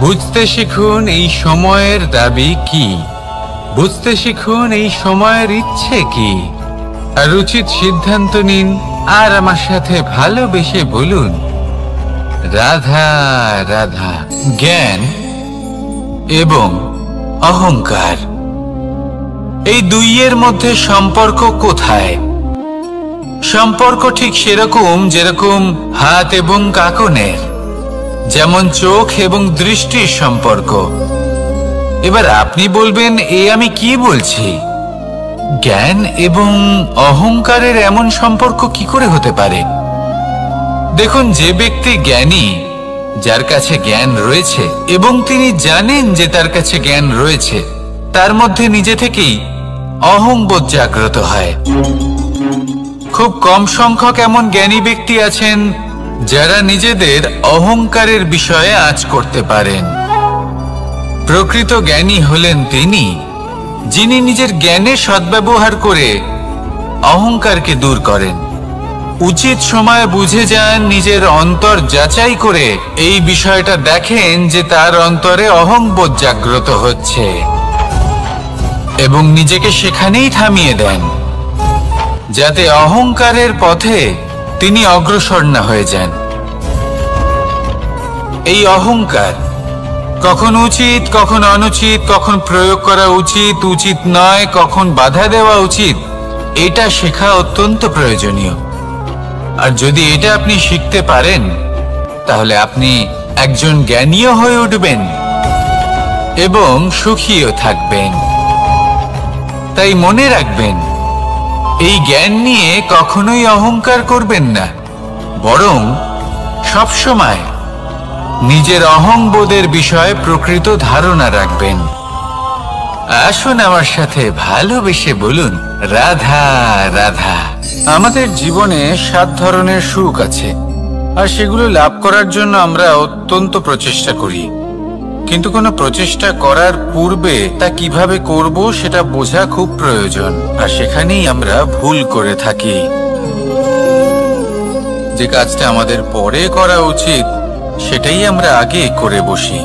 বুঝতে শিখুন এই সময়ের দাবি কি, বুঝতে শিখুন এই সময়ের ইচ্ছে কি, আর উচিত সিদ্ধান্ত নিন। আর আমার সাথে ভালোবেসে বলুন, রাধা রাধা। জ্ঞান এবং অহংকার, এই দুইয়ের মধ্যে সম্পর্ক কোথায়? সম্পর্ক ঠিক সেরকম যেরকম হাত এবং কাঁকনের, যেমন চোখ এবং দৃষ্টির সম্পর্ক। এবার আপনি বলবেন, এ আমি কি বলছি? জ্ঞান এবং অহংকারের এমন সম্পর্ক কি করে হতে পারে? দেখুন, যে ব্যক্তি জ্ঞানী, যার কাছে জ্ঞান রয়েছে এবং তিনি জানেন যে তার কাছে জ্ঞান রয়েছে, তার মধ্যে নিজে থেকেই অহংবোধ জাগ্রত হয়। খুব কম সংখ্যক এমন জ্ঞানী ব্যক্তি আছেন যারা নিজেদের অহংকারের বিষয়ে আঁচ করতে পারেন। প্রকৃত জ্ঞানী হলেন তিনি, যিনি নিজের জ্ঞানের সদ্ব্যবহার করে অহংকারকে দূর করেন। উচিত সময় বুঝে যান, নিজের অন্তর যাচাই করে এই বিষয়টা দেখেন যে তার অন্তরে অহংবোধ জাগ্রত হচ্ছে এবং নিজেকে সেখানেই থামিয়ে দেন, যাতে অহংকারের পথে তিনি অগ্রসর না হয়ে যান। এই অহংকার কখন উচিত, কখন অনুচিত, কখন প্রয়োগ করা উচিত, উচিত নয়, কখন বাধা দেওয়া উচিত, এটা শেখা অত্যন্ত প্রয়োজনীয়। আর যদি এটা আপনি শিখতে পারেন, তাহলে আপনি একজন জ্ঞানীও হয়ে উঠবেন এবং সুখীও থাকবেন। তাই মনে রাখবেন, এই জ্ঞান নিয়ে কখনোই অহংকার করবেন না, বরং সবসময় নিজের অহংবোধের বিষয়ে প্রকৃত ধারণা রাখবেন। আসুন আমার সাথে ভালোবেসে বলুন, রাধা রাধা। আমাদের জীবনে 7 ধরনের সুখ আছে, আর সেগুলো লাভ করার জন্য আমরা অত্যন্ত প্রচেষ্টা করি। কিন্তু কোনো প্রচেষ্টা করার পূর্বে তা কিভাবে করব সেটা বোঝা খুব প্রয়োজন, আর সেখানেই আমরা ভুল করে থাকি। যে কাজটা আমাদের পরে করা উচিত, সেটাই আমরা আগে করে বসি।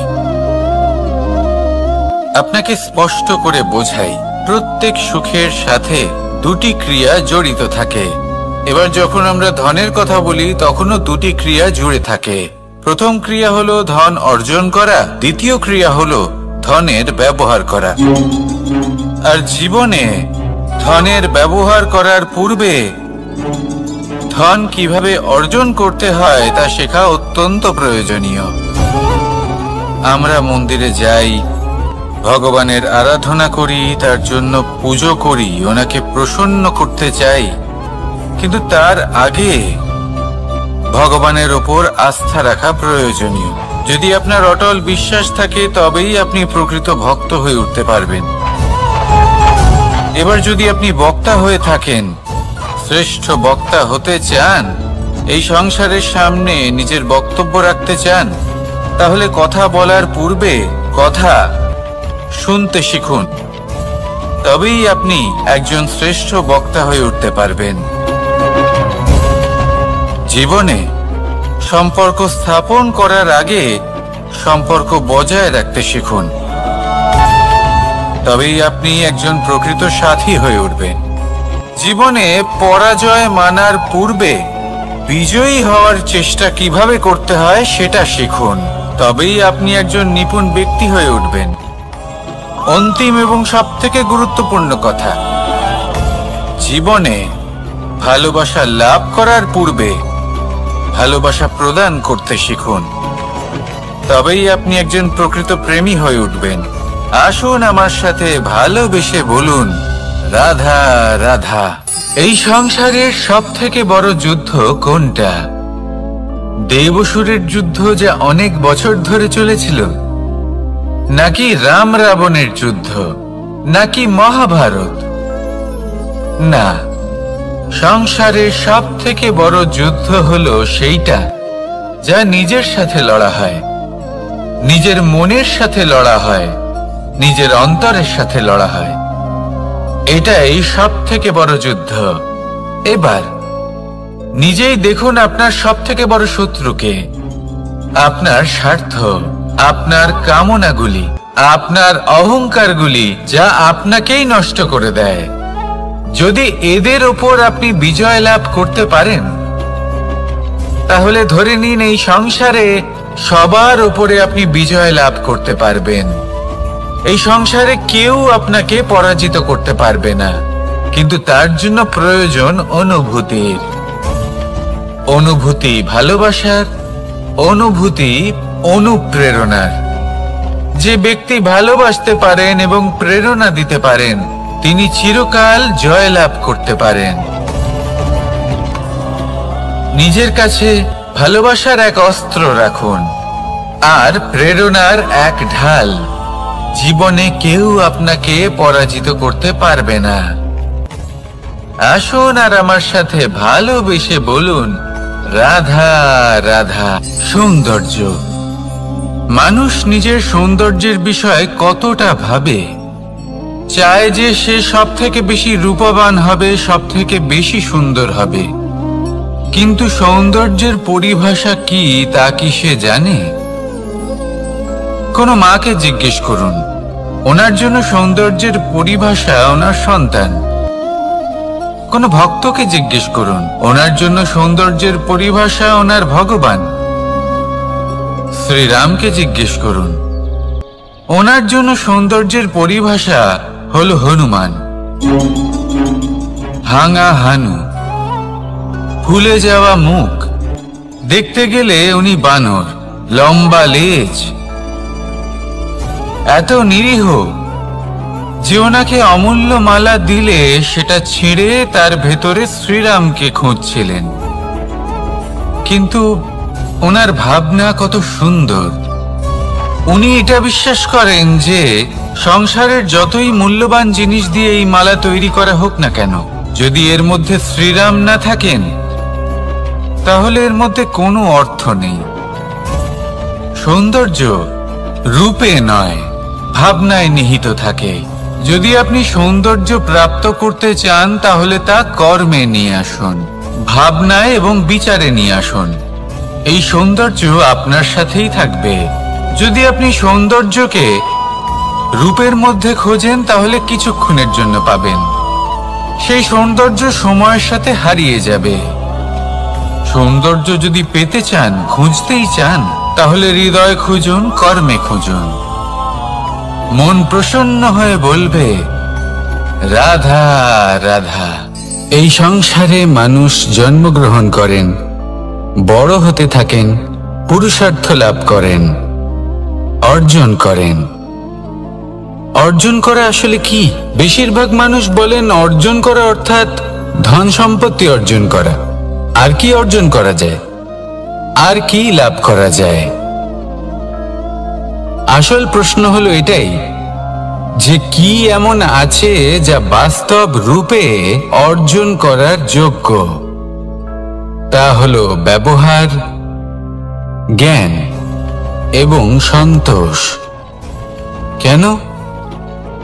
আপনাকে স্পষ্ট করে বোঝাই, প্রত্যেক সুখের সাথে 2টি ক্রিয়া জড়িত থাকে। এবার যখন আমরা ধনের কথা বলি, তখনও 2টি ক্রিয়া জুড়ে থাকে। প্রথম ক্রিয়া হলো ধন অর্জন করা, দ্বিতীয় ক্রিয়া হলো ধনের ব্যবহার করা। আর জীবনে ধনের ব্যবহার করার পূর্বে ধন কিভাবে অর্জন করতে হয় তা শেখা অত্যন্ত প্রয়োজনীয়। আমরা মন্দিরে যাই, ভগবানের আরাধনা করি, তার জন্য পুজো করি, ওনাকে প্রসন্ন করতে চাই, কিন্তু তার আগে ভগবানের ওপর আস্থা রাখা প্রয়োজনীয়। যদি আপনার অটল বিশ্বাস থাকে তবেই আপনি প্রকৃত ভক্ত হয়ে উঠতে পারবেন। এবার যদি আপনি বক্তা হয়ে থাকেন, শ্রেষ্ঠ বক্তা হতে চান, এই সংসারের সামনে নিজের বক্তব্য রাখতে চান, তাহলে কথা বলার পূর্বে কথা শুনতে শিখুন। তবেই আপনি একজন শ্রেষ্ঠ বক্তা হয়ে উঠতে পারবেন। জীবনে সম্পর্ক স্থাপন করার আগে সম্পর্ক বজায় রাখতে শিখুন। তবেই আপনি একজন প্রকৃত সাথী হয়ে উঠবেন। জীবনে পরাজয় মানার পূর্বে বিজয়ী হওয়ার চেষ্টা কিভাবে করতে হয় সেটা শিখুন। তবেই আপনি একজন নিপুণ ব্যক্তি হয়ে উঠবেন। অন্তিম এবং সবথেকে গুরুত্বপূর্ণ কথা, জীবনে ভালোবাসা লাভ করার পূর্বে ভালোবাসা প্রদান করতে শিখুন। তবেই আপনি একজন প্রকৃত প্রেমী হয়ে উঠবেন। আসুন আমার সাথে ভালোবেসে বলুন, রাধা রাধা। এই সংসারের সব থেকে বড় যুদ্ধ কোনটা? দেবসুরের যুদ্ধ যা অনেক বছর ধরে চলেছিল, নাকি রাম রাবণের যুদ্ধ, নাকি মহাভারত? না, সংসারের সব থেকে বড় যুদ্ধ হলো সেইটা যা নিজের সাথে লড়া হয়, নিজের মনের সাথে লড়া হয়, নিজের অন্তরের সাথে লড়া হয়। এটাই সব থেকে বড় যুদ্ধ। এবার নিজেই দেখুন আপনার সব থেকে বড় শত্রুকে। আপনার স্বার্থ, আপনার কামনাগুলি, আপনার অহংকারগুলি, যা আপনাকেই নষ্ট করে দেয়। যদি এদের ওপর আপনি বিজয় লাভ করতে পারেন, তাহলে ধরে নিন এই সংসারে সবার ওপরে আপনি বিজয় লাভ করতে পারবেন। এই সংসারে কেউ আপনাকে পরাজিত করতে পারবে না, কিন্তু তার জন্য প্রয়োজন অনুভূতির। অনুভূতি ভালোবাসার, অনুভূতি অনুপ্রেরণার। যে ব্যক্তি ভালোবাসতে পারেন এবং প্রেরণা দিতে পারেন, তিনি চিরকাল জয়লাভ করতে পারেন। নিজের কাছে ভালোবাসার এক অস্ত্র রাখুন আর প্রেরণার এক ঢাল। জীবনে কেউ আপনাকে পরাজিত করতে পারবে না। আসুন আর আমার সাথে ভালোবেসে বলুন, রাধা রাধা। সৌন্দর্য। মানুষ নিজের সৌন্দর্যের বিষয়ে কতটা ভাবে, চায় যে সে সব থেকে বেশি রূপবান হবে, সব থেকে বেশি সুন্দর হবে। কিন্তু সৌন্দর্যের পরিভাষা কি তা কি সে জানে? কোনো মাকে জিজ্ঞেস করুন, ওনার জন্য সৌন্দর্যের পরিভাষা ওনার সন্তান। কোনো ভক্তকে জিজ্ঞেস করুন, ওনার জন্য সৌন্দর্যের পরিভাষা ওনার ভগবান। শ্রীরামকে জিজ্ঞেস করুন, ওনার জন্য সৌন্দর্যের পরিভাষা হলো হনুমান। ভাঙা হানু, ফুলে যাওয়া মুখ, দেখতে গেলে উনি বানর, লম্বা লেজ, এত নিরীহ যে ওনাকে অমূল্য মালা দিলে সেটা ছিঁড়ে তার ভেতরে শ্রীরামকে খুঁজছিলেন। কিন্তু ওনার ভাবনা কত সুন্দর। উনি এটা বিশ্বাস করেন যে সংসারের যতই মূল্যবান জিনিস দিয়ে এই মালা তৈরি করা হোক না কেন, যদি এর মধ্যে শ্রীরাম না থাকেন তাহলে এর মধ্যে কোনো অর্থ নেই। সৌন্দর্য রূপে নয়, ভাবনায় নিহিত থাকে। যদি আপনি সৌন্দর্য প্রাপ্ত করতে চান তাহলে তা কর্মে নিয়ে আসুন, ভাবনায় এবং বিচারে নিয়ে আসুন। এই সৌন্দর্য আপনার সাথেই থাকবে। যদি আপনি সৌন্দর্যকে রূপের মধ্যে খোঁজেন তাহলে কিছুক্ষণের জন্য পাবেন, সেই সৌন্দর্য সময়ের সাথে হারিয়ে যাবে। সৌন্দর্য যদি পেতে চান, খুঁজতেই চান, তাহলে হৃদয় খুঁজুন, কর্মে খুঁজুন। মন প্রসন্ন হয়ে বলবে, রাধা রাধা। এই সংসারে মানুষ জন্মগ্রহণ করেন, বড় হতে থাকেন, পুরুষার্থ লাভ করেন, অর্জন করেন। অর্জন করা আসলে কি? বেশিরভাগ মানুষ বলেন অর্জন করা অর্থাৎ ধন সম্পত্তি অর্জন করা। আর কি অর্জন করা যায়? আর কি লাভ করা যায়? আসল প্রশ্ন হলো এটাই যে কি এমন আছে যা বাস্তব রূপে অর্জন করার যোগ্য। তা হলো ব্যবহার, জ্ঞান এবং সন্তোষ। কেন?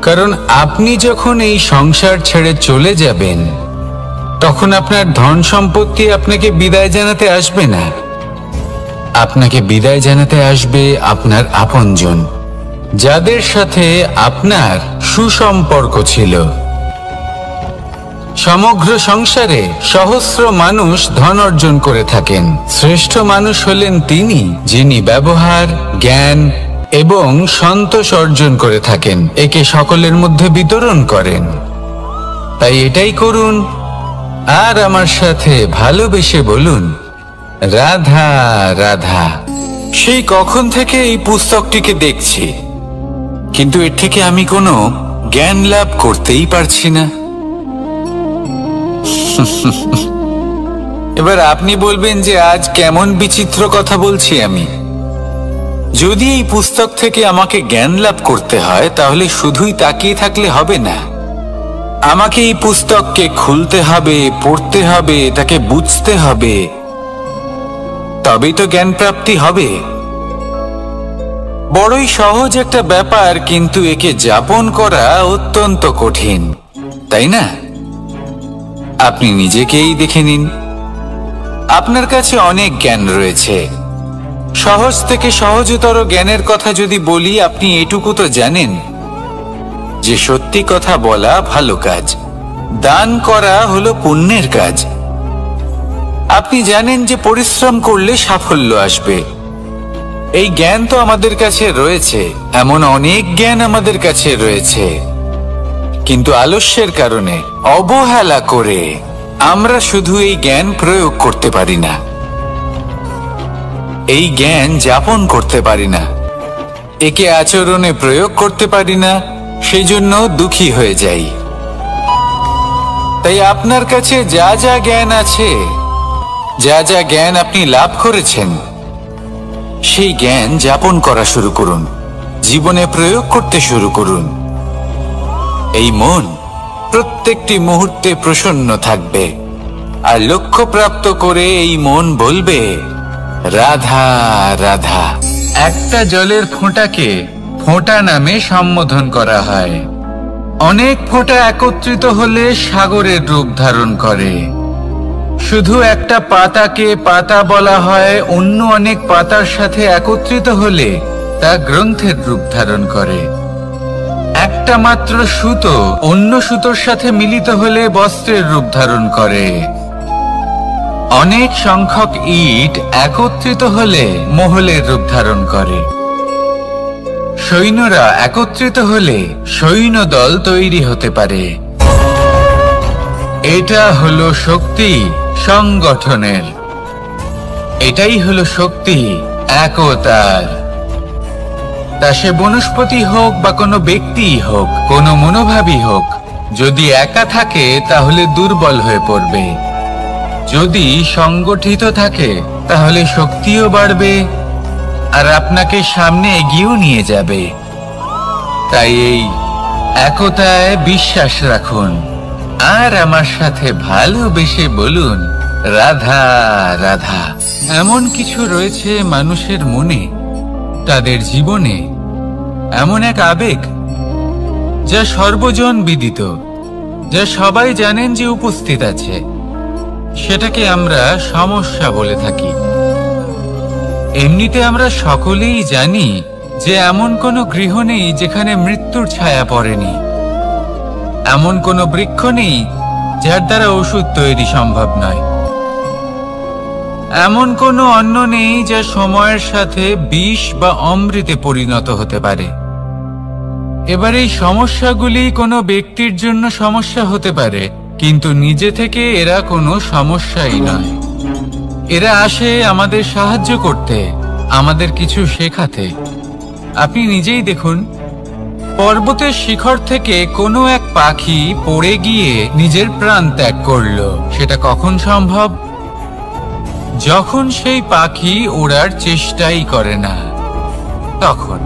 কারণ আপনি যখন এই সংসার ছেড়ে চলে যাবেন, তখন আপনার ধন সম্পত্তি আপনাকে বিদায় জানাতে আসবে না। আপনাকে বিদায় জানাতে আসবে আপনার আপনজন, যাদের সাথে আপনার সুসম্পর্ক ছিল। সমগ্র সংসারে সহস্র মানুষ ধন অর্জন করে থাকেন। শ্রেষ্ঠ মানুষ হলেন তিনি যিনি ব্যবহার, জ্ঞান এবং সন্তোষ অর্জন করে থাকেন, একে সকলের মধ্যে বিতরণ করেন। তাই এটাই করুন আর আমার সাথে ভালোবেসে বলুন, রাধা রাধা। সেই কখন থেকে এই পুস্তকটিকে দেখছি, কিন্তু এর থেকে আমি কোনো জ্ঞান লাভ করতেই পারছি না। এবার আপনি বলবেন যে আজ কেমন বিচিত্র কথা বলছি আমি। যদি এই পুস্তক থেকে আমাকে জ্ঞান লাভ করতে হয়, তাহলে শুধুই তাকিয়ে থাকলে হবে না। আমাকে এই পুস্তককে খুলতে হবে, পড়তে হবে, তাকে বুঝতে হবে, তবেই তো জ্ঞান প্রাপ্তি হবে। বড়ই সহজ একটা ব্যাপার, কিন্তু একে যাপন করা অত্যন্ত কঠিন, তাই না? আপনি নিজেকেই দেখে নিন। আপনার কাছে অনেক জ্ঞান রয়েছে। সহজ থেকে সহজতর জ্ঞানের কথা যদি বলি, আপনি এটুকু তো জানেন যে সত্যি কথা বলা ভালো কাজ, দান করা হলো পুণ্যের কাজ। আপনি জানেন যে পরিশ্রম করলে সাফল্য আসবে। এই জ্ঞান তো আমাদের কাছে রয়েছে, এমন অনেক জ্ঞান আমাদের কাছে রয়েছে, কিন্তু আলস্যের কারণে, অবহেলা করে আমরা শুধু এই জ্ঞান প্রয়োগ করতে পারি না, এই জ্ঞান যাপন করতে পারি না, একে আচরণে প্রয়োগ করতে পারি না, সেই জন্য দুঃখী হয়ে যাই। তাই আপনার কাছে যা যা জ্ঞান আছে, যা যা জ্ঞান আপনি লাভ করেছেন, সেই জ্ঞান যাপন করা শুরু করুন, জীবনে প্রয়োগ করতে শুরু করুন। এই মন প্রত্যেকটি মুহূর্তে প্রসন্ন থাকবে, আর লক্ষ্য প্রাপ্ত করে এই মন বলবে, রাধা রাধা। একটা জলের ফোঁটাকে ফোঁটা নামে সম্বোধন করা হয়। অনেক ফোঁটা একত্রিত হলে সাগরের রূপ ধারণ করে। শুধু একটা পাতাকে পাতা বলা হয়, অন্য অনেক পাতার সাথে একত্রিত হলে তা গ্রন্থের রূপ ধারণ করে। একটা মাত্র সুতো অন্য সুতোর সাথে মিলিত হলে বস্ত্রের রূপ ধারণ করে। অনেক সংখ্যক ইট একত্রিত হলে মহলের রূপ ধারণ করে। সৈন্যরা একত্রিত হলে সৈন্যদল তৈরি হতে পারে। এটা হলো শক্তি সংগঠনের, এটাই হলো শক্তি একতার। তা সে বনস্পতি হোক বা কোনো ব্যক্তিই হোক, কোনো মনোভাবই হোক, যদি একা থাকে তাহলে দুর্বল হয়ে পড়বে। যদি সংগঠিত থাকে তাহলে শক্তিও বাড়বে আর আপনাকে সামনে এগিয়েও নিয়ে যাবে। তাই এই একতায় বিশ্বাস রাখুন আর আমার সাথে ভালোবেসে বলুন, রাধা রাধা। এমন কিছু রয়েছে মানুষের মনে, তাদের জীবনে এমন এক আবেগ যা সর্বজন বিদিত, যা সবাই জানেন যে উপস্থিত আছে। সেটাকে আমরা সমস্যা বলে থাকি। এমনিতে আমরা সকলেই জানি যে এমন কোনো গৃহ নেই যেখানে মৃত্যুর ছায়া পড়েনি, এমন কোনো বৃক্ষ নেই যার দ্বারা ওষুধ তৈরি সম্ভব নয়, এমন কোনো অন্ন নেই যা সময়ের সাথে বিষ বা অমৃতে পরিণত হতে পারে। এবার এই সমস্যাগুলি কোনো ব্যক্তির জন্য সমস্যা হতে পারে, কিন্তু নিজে থেকে এরা কোনো সমস্যাই নয়। এরা আসে আমাদের সাহায্য করতে, আমাদের কিছু শেখাতে। আপনি নিজেই দেখুন, পর্বতের শিখর থেকে কোনো এক পাখি পড়ে গিয়ে নিজের প্রাণ ত্যাগ করলো। সেটা কখন সম্ভব? যখন সেই পাখি ওড়ার চেষ্টাই করে না। তখন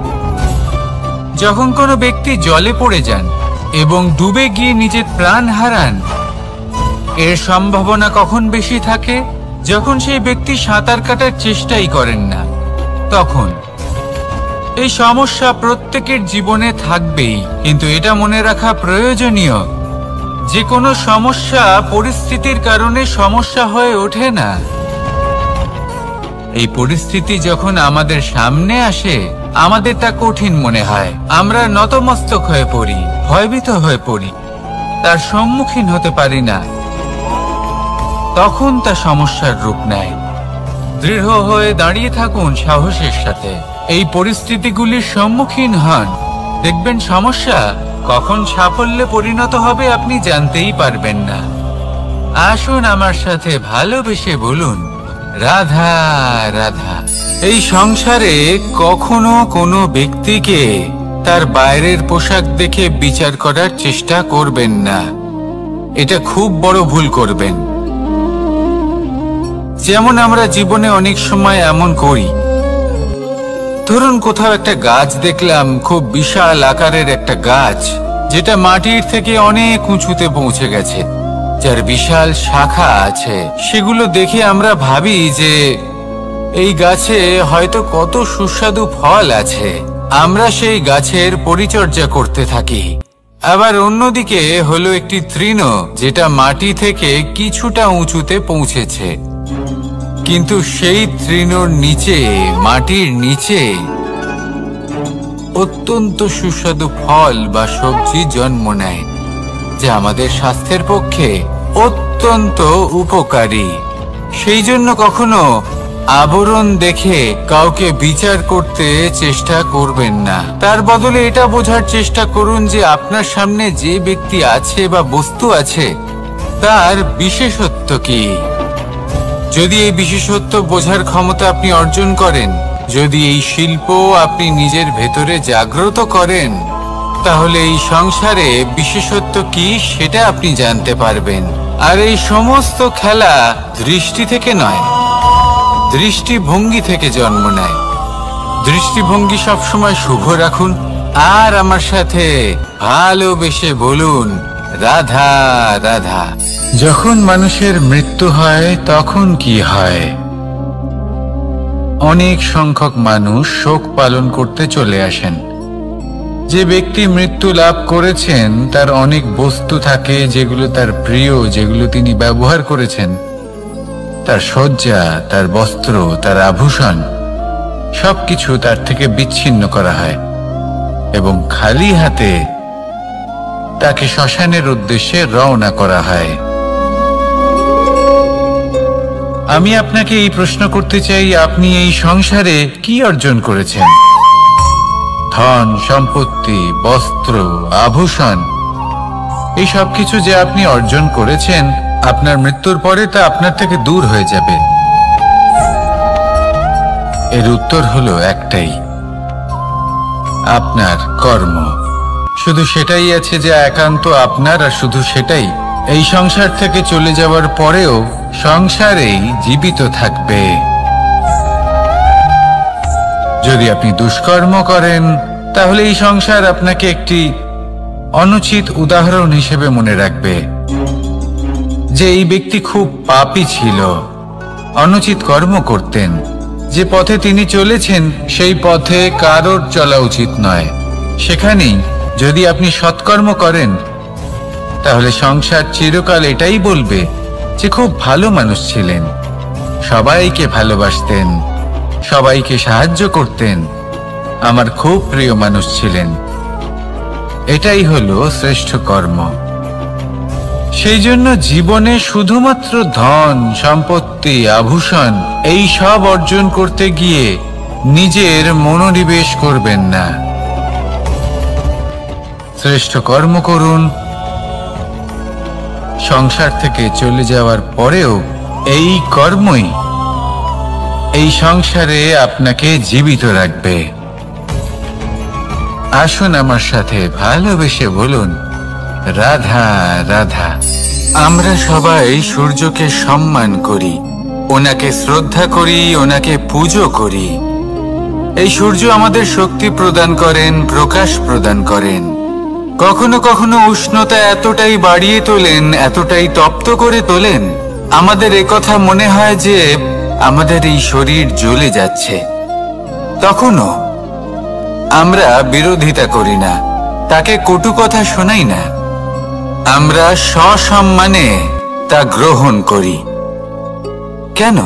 যখন কোনো ব্যক্তি জলে পড়ে যান এবং ডুবে গিয়ে নিজের প্রাণ হারান, এর সম্ভাবনা কখন বেশি থাকে? যখন সেই ব্যক্তি সাঁতার কাটার চেষ্টাই করেন না। তখন এই সমস্যা প্রত্যেকের জীবনে থাকবেই, কিন্তু এটা মনে রাখা প্রয়োজনীয় যে কোনো সমস্যা পরিস্থিতির কারণে সমস্যা হয়ে ওঠে না। এই পরিস্থিতি যখন আমাদের সামনে আসে, আমাদের তা কঠিন মনে হয়। আমরা নতমস্তক হয়ে পড়ি, ভয়ভীত হয়ে পড়ি, তার সম্মুখীন হতে পারি না। তখন তা সমস্যার রূপ নেয়। দৃঢ় হয়ে দাঁড়িয়ে থাকুন সাহসের সাথে, এই পরিস্থিতিগুলির সম্মুখীন হন। দেখবেন সমস্যা কখন সাফল্যে পরিণত হবে আপনি জানতেই পারবেন না। আসুন আমার সাথে ভালোবেসে বলুন, রাধা রাধা। এই সংসারে কখনো কোনো ব্যক্তিকে তার বাইরের পোশাক দেখে বিচার করার চেষ্টা করবেন না। এটা খুব বড় ভুল করবেন। যেমন আমরা জীবনে অনেক সময় এমন করি। ধরুন কোথাও একটা গাছ দেখলাম, খুব বিশাল আকারের একটা গাছ, যেটা মাটির থেকে অনেক উঁচুতে পৌঁছে গেছে, যার বিশাল শাখা আছে। সেগুলো দেখে আমরা ভাবি যে এই গাছে হয়তো কত সুস্বাদু ফল আছে। আমরা সেই গাছের পরিচর্যা করতে থাকি। আবার অন্যদিকে হলো একটি তৃণ, যেটা মাটি থেকে কিছুটা উঁচুতে পৌঁছেছে, কিন্তু সেই তৃণর নিচে, মাটির নিচে অত্যন্ত সুস্বাদু ফল বা সবজি জন্ম নেয়, যা আমাদের স্বাস্থ্যের পক্ষে অত্যন্ত উপকারী। সেই জন্য কখনো আবরণ দেখে কাউকে বিচার করতে চেষ্টা করবেন না। তার বদলে এটা বোঝার চেষ্টা করুন যে আপনার সামনে যে ব্যক্তি আছে বা বস্তু আছে, তার বিশেষত্ব কি। যদি এই বিশেষত্ব বোঝার ক্ষমতা আপনি অর্জন করেন, যদি এই শিল্প আপনি নিজের ভেতরে জাগ্রত করেন, তাহলে এই সংসারে বিশেষত্ব কি সেটা আপনি জানতে পারবেন। আর এই সমস্ত খেলা দৃষ্টি থেকে নয়, দৃষ্টিভঙ্গি থেকে জন্ম নেয়। দৃষ্টিভঙ্গি সবসময় শুভ রাখুন, আর আমার সাথে ভালোবেসে বলুন, রাধা রাধা। যখন মানুষের মৃত্যু হয় তখন কি হয়? অনেক সংখ্যক মানুষ শোক পালন করতে চলে আসেন। যে ব্যক্তি মৃত্যু লাভ করেছেন তার অনেক বস্তু থাকে যেগুলো তার প্রিয়, যেগুলো তিনি ব্যবহার করেছেন। তার শয্যা, তার বস্ত্র, তার আভূষণ সবকিছু তার থেকে বিচ্ছিন্ন করা হয় এবং খালি হাতে তাকে শ্মশানের উদ্দেশ্যে রওনা করা হয়। আমি আপনাকে এই প্রশ্ন করতে চাই, আপনি এই সংসারে কি অর্জন করেছেন? ধন সম্পত্তি, বস্ত্র, আভূষণ, এই সব কিছু যে আপনি অর্জন করেছেন, আপনার মৃত্যুর পরে তা আপনার থেকে দূর হয়ে যাবে। এর উত্তর হলো একটাই, আপনার কর্ম। শুধু সেটাই আছে যে একান্ত আপনার, আর শুধু সেটাই এই সংসার থেকে চলে যাওয়ার পরেও সংসারেই জীবিত থাকবে। যদি আপনি দুষ্কর্ম করেন, তাহলে এই সংসার আপনাকে একটি অনুচিত উদাহরণ হিসেবে মনে রাখবে যে এই ব্যক্তি খুব পাপী ছিল, অনুচিত কর্ম করতেন। যে পথে তিনি চলেছেন সেই পথে কারোর চলা উচিত নয়। সেখানেই যদি আপনি সৎকর্ম করেন, তাহলে সংসার চিরকাল এটাই বলবে যে খুব ভালো মানুষ ছিলেন, সবাইকে ভালোবাসতেন, সবাইকে সাহায্য করতেন, আমার খুব প্রিয় মানুষ ছিলেন। এটাই হলো শ্রেষ্ঠ কর্ম। সেই জন্য জীবনে শুধুমাত্র ধন সম্পত্তি, আভূষণ এই সব অর্জন করতে গিয়ে নিজের মনোনিবেশ করবেন না। শ্রেষ্ঠ কর্ম করুন। সংসার থেকে চলে যাওয়ার পরেও এই কর্মই এই সংসারে আপনাকে জীবিত রাখবে। আসুন আমার সাথে ভালোবেসে বলুন, রাধা রাধা। আমরা সবাই সূর্যকে সম্মান করি, ওনাকে শ্রদ্ধা করি, ওনাকে পুজো করি। এই সূর্য আমাদের শক্তি প্রদান করেন, প্রকাশ প্রদান করেন। কখনো কখনো উষ্ণতা এতটাই বাড়িয়ে তোলেন, এতটাই তপ্ত করে তোলেন, আমাদের একথা মনে হয় যে আমাদের এই শরীর জ্বলে যাচ্ছে। তখনও আমরা বিরোধিতা করি না, তাকে কটু কথা শোনাই না। আমরা সসম্মানে তা গ্রহণ করি। কেন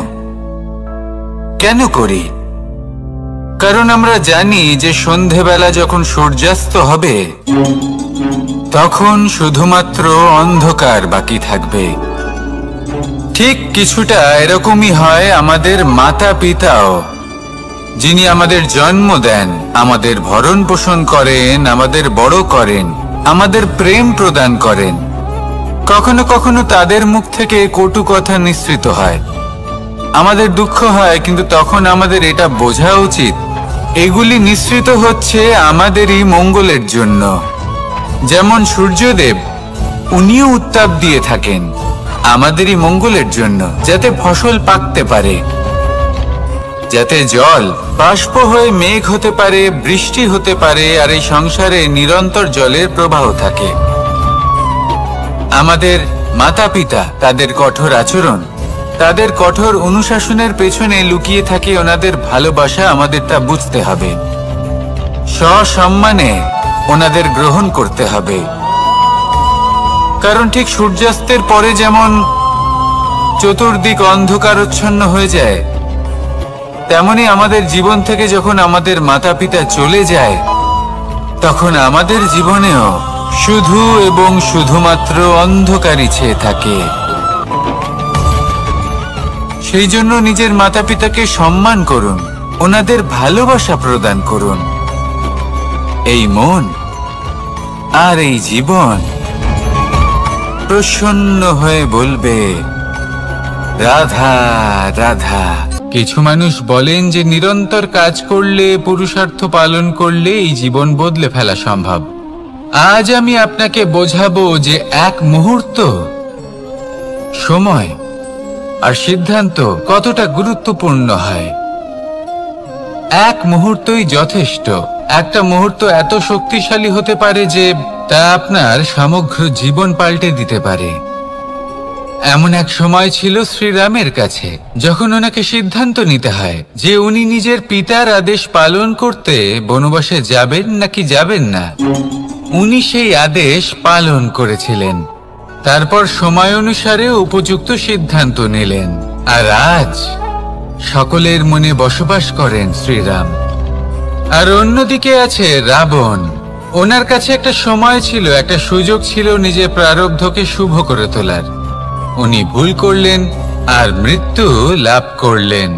কেন করি? কারণ আমরা জানি যে সন্ধেবেলা যখন সূর্যাস্ত হবে তখন শুধুমাত্র অন্ধকার বাকি থাকবে। ঠিক কিছুটা এরকমই হয় আমাদের মাতা পিতাও, যিনি আমাদের জন্ম দেন, আমাদের ভরণ পোষণ করেন, আমাদের বড় করেন, আমাদের প্রেম প্রদান করেন। কখনো কখনো তাদের মুখ থেকে কটু কথা নিঃসৃত হয়, আমাদের দুঃখ হয়, কিন্তু তখন আমাদের এটা বোঝা উচিত এগুলি নিঃসৃত হচ্ছে আমাদেরই মঙ্গলের জন্য। যেমন সূর্যদেব, উনিও উত্তাপ দিয়ে থাকেন আমাদেরই মঙ্গলের জন্য, যাতে ফসল পাকতে পারে, যাতে জল বাষ্প হয়ে মেঘ হতে পারে, বৃষ্টি হতে পারে, আর এই সংসারে নিরন্তর জলের প্রবাহ থাকে। আমাদের মাতা পিতা, তাদের কঠোর আচরণ, তাদের কঠোর অনুশাসনের পেছনে লুকিয়ে থাকে ওনাদের ভালোবাসা। আমাদের তা বুঝতে হবে, সসম্মানে ওনাদের গ্রহণ করতে হবে। কারণ ঠিক সূর্যাস্তের পরে যেমন চতুর্দিক অন্ধকারচ্ছন্ন হয়ে যায়, তেমনি আমাদের জীবন থেকে যখন আমাদের মাতা পিতা চলে যায় তখন আমাদের জীবনেও শুধু এবং শুধুমাত্র অন্ধকারই ছেয়ে থাকে। সেই জন্য নিজের মাতা পিতাকে সম্মান করুন, ওনাদের ভালোবাসা প্রদান করুন। এই মন আর এই জীবন প্রসন্ন হয়ে বলবে, রাধা রাধা। কিছু মানুষ বলেন যে নিরন্তর কাজ করলে, পুরুষার্থ পালন করলে এই জীবন বদলে ফেলা সম্ভব। আজ আমি আপনাকে বোঝাবো যে এক মুহূর্ত, সময় আর সিদ্ধান্ত কতটা গুরুত্বপূর্ণ হয়। এক মুহূর্তই যথেষ্ট। একটা মুহূর্ত এত শক্তিশালী হতে পারে যে তা আপনার সমগ্র জীবন পাল্টে দিতে পারে। এমন এক সময় ছিল শ্রীরামের কাছে, যখন ওনাকে সিদ্ধান্ত নিতে হয় যে উনি নিজের পিতার আদেশ পালন করতে বনবাসে যাবেন নাকি যাবেন না। উনি সেই আদেশ পালন করেছিলেন, তারপর সময় অনুসারে উপযুক্ত সিদ্ধান্ত নিলেন। আর আজ সকলের মনে বসবাস করেন শ্রীরাম। আর অন্যদিকে আছে রাবণ। ওনার কাছে একটা সময় ছিল, একটা সুযোগ ছিল নিজের প্রারব্ধকে শুভ করে তোলার। উনি ভুল করলেন আর মৃত্যু লাভ করলেন।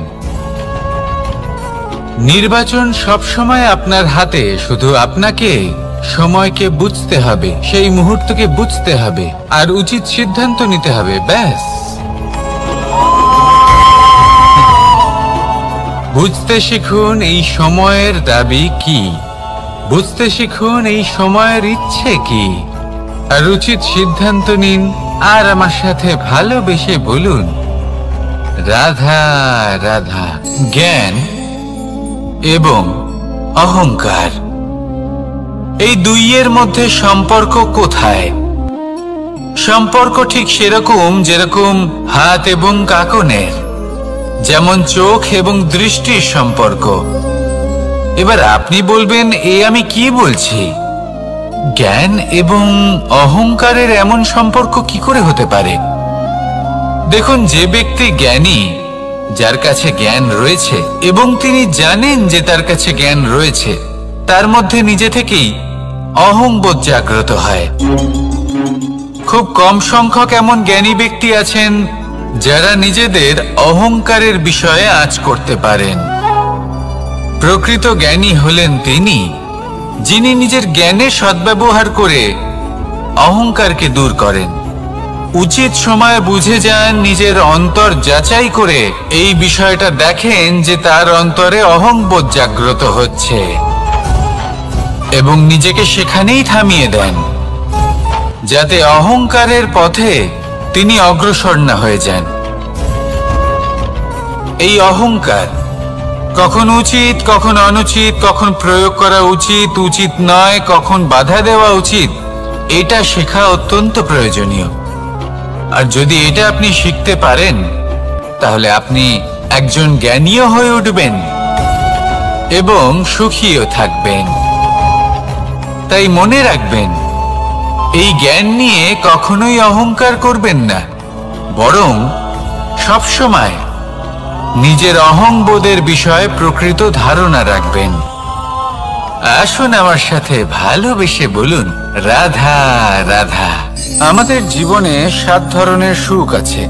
নির্বাচন সবসময় আপনার হাতে, শুধু আপনাকে সময়কে বুঝতে হবে, সেই মুহূর্তকে বুঝতে হবে আর উচিত সিদ্ধান্ত নিতে হবে, ব্যাস। বুঝতে শিখুন এই সময়ের দাবি কি, বুঝতে শিখুন এই সময়ের ইচ্ছে কি, আর উচিত সিদ্ধান্ত নিন। আর আমার সাথে ভালোবেসে বলুন, রাধা রাধা। জ্ঞান এবং অহংকার, এই দুইয়ের মধ্যে সম্পর্ক কোথায়? সম্পর্ক ঠিক সেরকম যেরকম হাত এবং কাকনের, যেমন চোখ এবং দৃষ্টির সম্পর্ক। এবার আপনি বলবেন, এ আমি কি বলছি? জ্ঞান এবং অহংকারের এমন সম্পর্ক কি করে হতে পারে? দেখুন, যে ব্যক্তি জ্ঞানী, যার কাছে জ্ঞান রয়েছে এবং তিনি জানেন যে তার কাছে জ্ঞান রয়েছে, তার মধ্যে নিজে থেকেই অহংবোধ জাগ্রত হয়। খুব কম সংখ্যক এমন জ্ঞানী ব্যক্তি আছেন যারা নিজেদের অহংকারের বিষয়ে আঁচ করতে পারেন। প্রকৃত জ্ঞানী হলেন তিনি যিনি নিজের জ্ঞানের সদ্ব্যবহার করে অহংকারকে দূর করেন, উচিত সময় বুঝে যান, নিজের অন্তর যাচাই করে এই বিষয়টা দেখেন যে তার অন্তরে অহংবোধ জাগ্রত হচ্ছে এবং নিজেকে সেখানেই থামিয়ে দেন, যাতে অহংকারের পথে তিনি অগ্রসর না হয়ে যান। এই অহংকার কখন উচিত, কখন অনুচিত, কখন প্রয়োগ করা উচিত, উচিত নয়, কখন বাধা দেওয়া উচিত, এটা শেখা অত্যন্ত প্রয়োজনীয়। আর যদি এটা আপনি শিখতে পারেন, তাহলে আপনি একজন জ্ঞানীও হয়ে উঠবেন এবং সুখীও থাকবেন। তাই মনে রাখবেন, এই জ্ঞান নিয়ে কখনোই অহংকার করবেন না, বরং সবসময় নিজের অহংবোধের বিষয়ে প্রকৃত ধারণা রাখবেন। আসুন আমার সাথে ভালোবেসে বলুন, রাধা রাধা। আমাদের জীবনে 7 ধরনের সুখ আছে,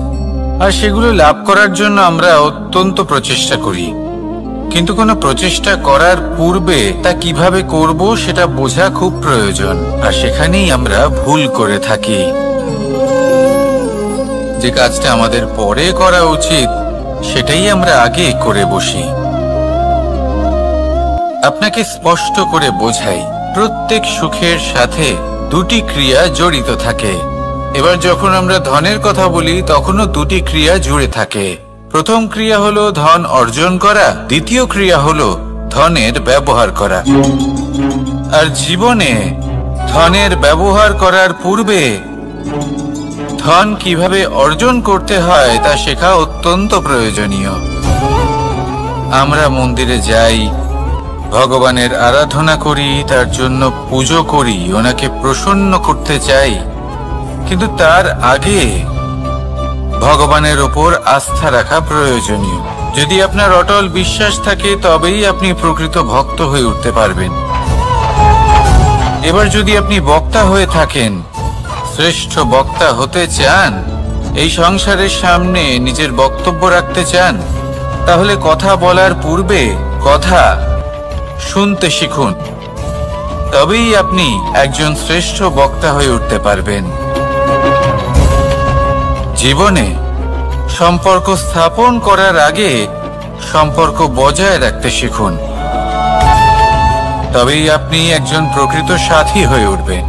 আর সেগুলো লাভ করার জন্য আমরা অত্যন্ত প্রচেষ্টা করি। কিন্তু কোনো প্রচেষ্টা করার পূর্বে তা কিভাবে করব সেটা বোঝা খুব প্রয়োজন, আর সেখানেই আমরা ভুল করে থাকি। যে কাজটা আমাদের পরে করা উচিত সেটাই আমরা আগে করে বসি। আপনাকে স্পষ্ট করে বোঝাই, প্রত্যেক সুখের সাথে 2টি ক্রিয়া জড়িত থাকে। এবার যখন আমরা ধনের কথা বলি, তখনও 2টি ক্রিয়া জুড়ে থাকে। প্রথম ক্রিয়া হলো ধন অর্জন করা, দ্বিতীয় ক্রিয়া হলো ধনের ব্যবহার করা। আর জীবনে ধনের ব্যবহার করার পূর্বে ধন কিভাবে অর্জন করতে হয় তা শেখা অত্যন্ত প্রয়োজনীয়। আমরা মন্দিরে যাই, ভগবানের আরাধনা করি, তার জন্য পুজো করি, ওনাকে প্রসন্ন করতে চাই, কিন্তু তার আগে ভগবানের ওপর আস্থা রাখা প্রয়োজনীয়। যদি আপনার অটল বিশ্বাস থাকে, তবেই আপনি প্রকৃত ভক্ত হয়ে উঠতে পারবেন। এবার যদি আপনি বক্তা হয়ে থাকেন, শ্রেষ্ঠ বক্তা হতে চান, এই সংসারের সামনে নিজের বক্তব্য রাখতে চান, তাহলে কথা বলার পূর্বে কথা শুনতে শিখুন। তবেই আপনি একজন শ্রেষ্ঠ বক্তা হয়ে উঠতে পারবেন। জীবনে সম্পর্ক স্থাপন করার আগে সম্পর্ক বজায় রাখতে শিখুন, তবেই আপনি একজন প্রকৃত সাথী হয়ে উঠবেন।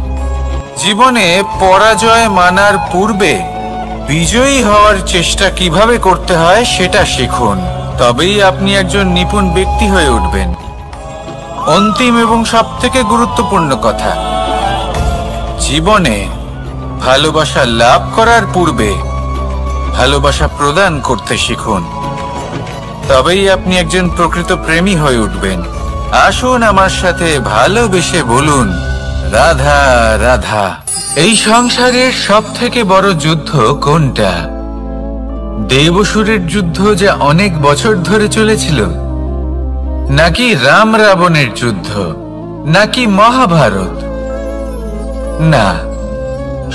জীবনে পরাজয় মানার পূর্বে বিজয়ী হওয়ার চেষ্টা কিভাবে করতে হয় সেটা শিখুন, তবেই আপনি একজন নিপুণ ব্যক্তি হয়ে উঠবেন। অন্তিম এবং সবথেকে গুরুত্বপূর্ণ কথা, জীবনে ভালোবাসা লাভ করার পূর্বে ভালোবাসা প্রদান করতে শিখুন, তবেই আপনি একজন প্রকৃত প্রেমী হয়ে উঠবেন। আসুন আমার সাথে ভালোবেসে বলুন, রাধা রাধা। এই সংসারের সবথেকে বড় যুদ্ধ কোনটা? দেবসুরের যুদ্ধ যা অনেক বছর ধরে চলেছিল, নাকি রাম রাবণের যুদ্ধ, নাকি মহাভারত? না,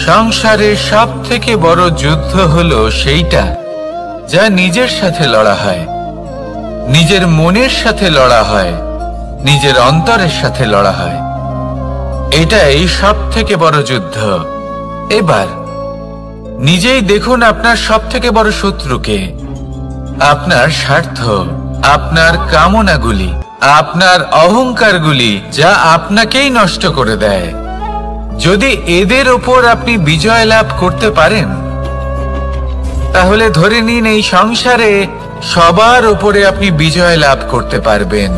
সংসারের সবথেকে বড় যুদ্ধ হলো সেইটা যা নিজের সাথে লড়া হয়, নিজের মনের সাথে লড়া হয়, নিজের অন্তরের সাথে লড়া হয়। এটাই সবথেকে বড় যুদ্ধ। এবার নিজেই দেখুন আপনার সবথেকে বড় শত্রুকে। আপনার স্বার্থ, আপনার কামনাগুলি, আপনার অহংকারগুলি, যা আপনাকেই নষ্ট করে দেয়। যদি এদের ওপর আপনি বিজয় লাভ করতে পারেন, তাহলে ধরে নিন এই সংসারে সবার উপরে আপনি বিজয় লাভ করতে পারবেন।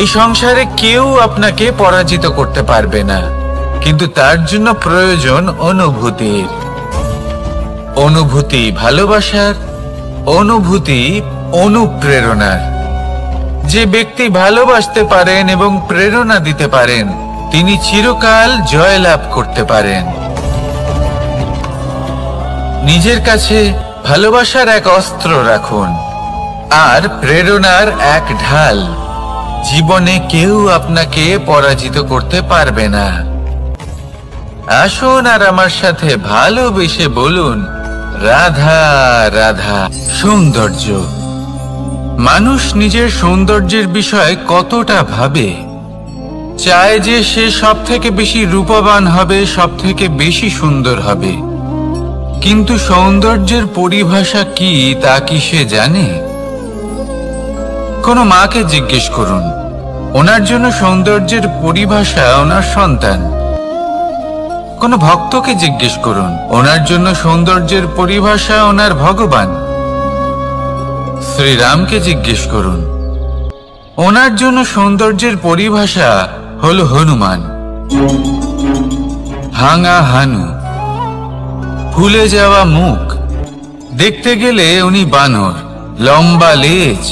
এই সংসারে কেউ আপনাকে পরাজিত করতে পারবে না, কিন্তু তার জন্য প্রয়োজন অনুভূতির। অনুভূতি ভালোবাসার, অনুভূতি অনুপ্রেরণার। যে ব্যক্তি ভালোবাসতে পারেন এবং প্রেরণা দিতে পারেন, তিনি চিরকাল জয় লাভ করতে পারেন। নিজের কাছে ভালোবাসার এক অস্ত্র রাখুন আর প্রেরণার এক ঢাল। জীবনে কেউ আপনাকে পরাজিত করতে পারবে না। আসুন আর আমার সাথে ভালোবেসে বলুন, রাধা রাধা। সৌন্দর্য। মানুষ নিজের সৌন্দর্যের বিষয়ে কতটা ভাবে, চায় যে সে সব থেকে বেশি রূপবান হবে, সব থেকে বেশি সুন্দর হবে। কিন্তু সৌন্দর্যের পরিভাষা কি তা কি সে জানে? কোনো মাকে জিজ্ঞেস করুন, ওনার জন্য সৌন্দর্যের পরিভাষা ওনার সন্তান। কোনো ভক্তকে জিজ্ঞেস করুন, ওনার জন্য সৌন্দর্যের পরিভাষা ওনার ভগবান। শ্রীরামকে জিজ্ঞেস করুন, ওনার জন্য সৌন্দর্যের পরিভাষা হলো হনুমান। ভাঙা হানু, ফুলে যাওয়া মুখ, দেখতে গেলে উনি বানর, লম্বা লেজ,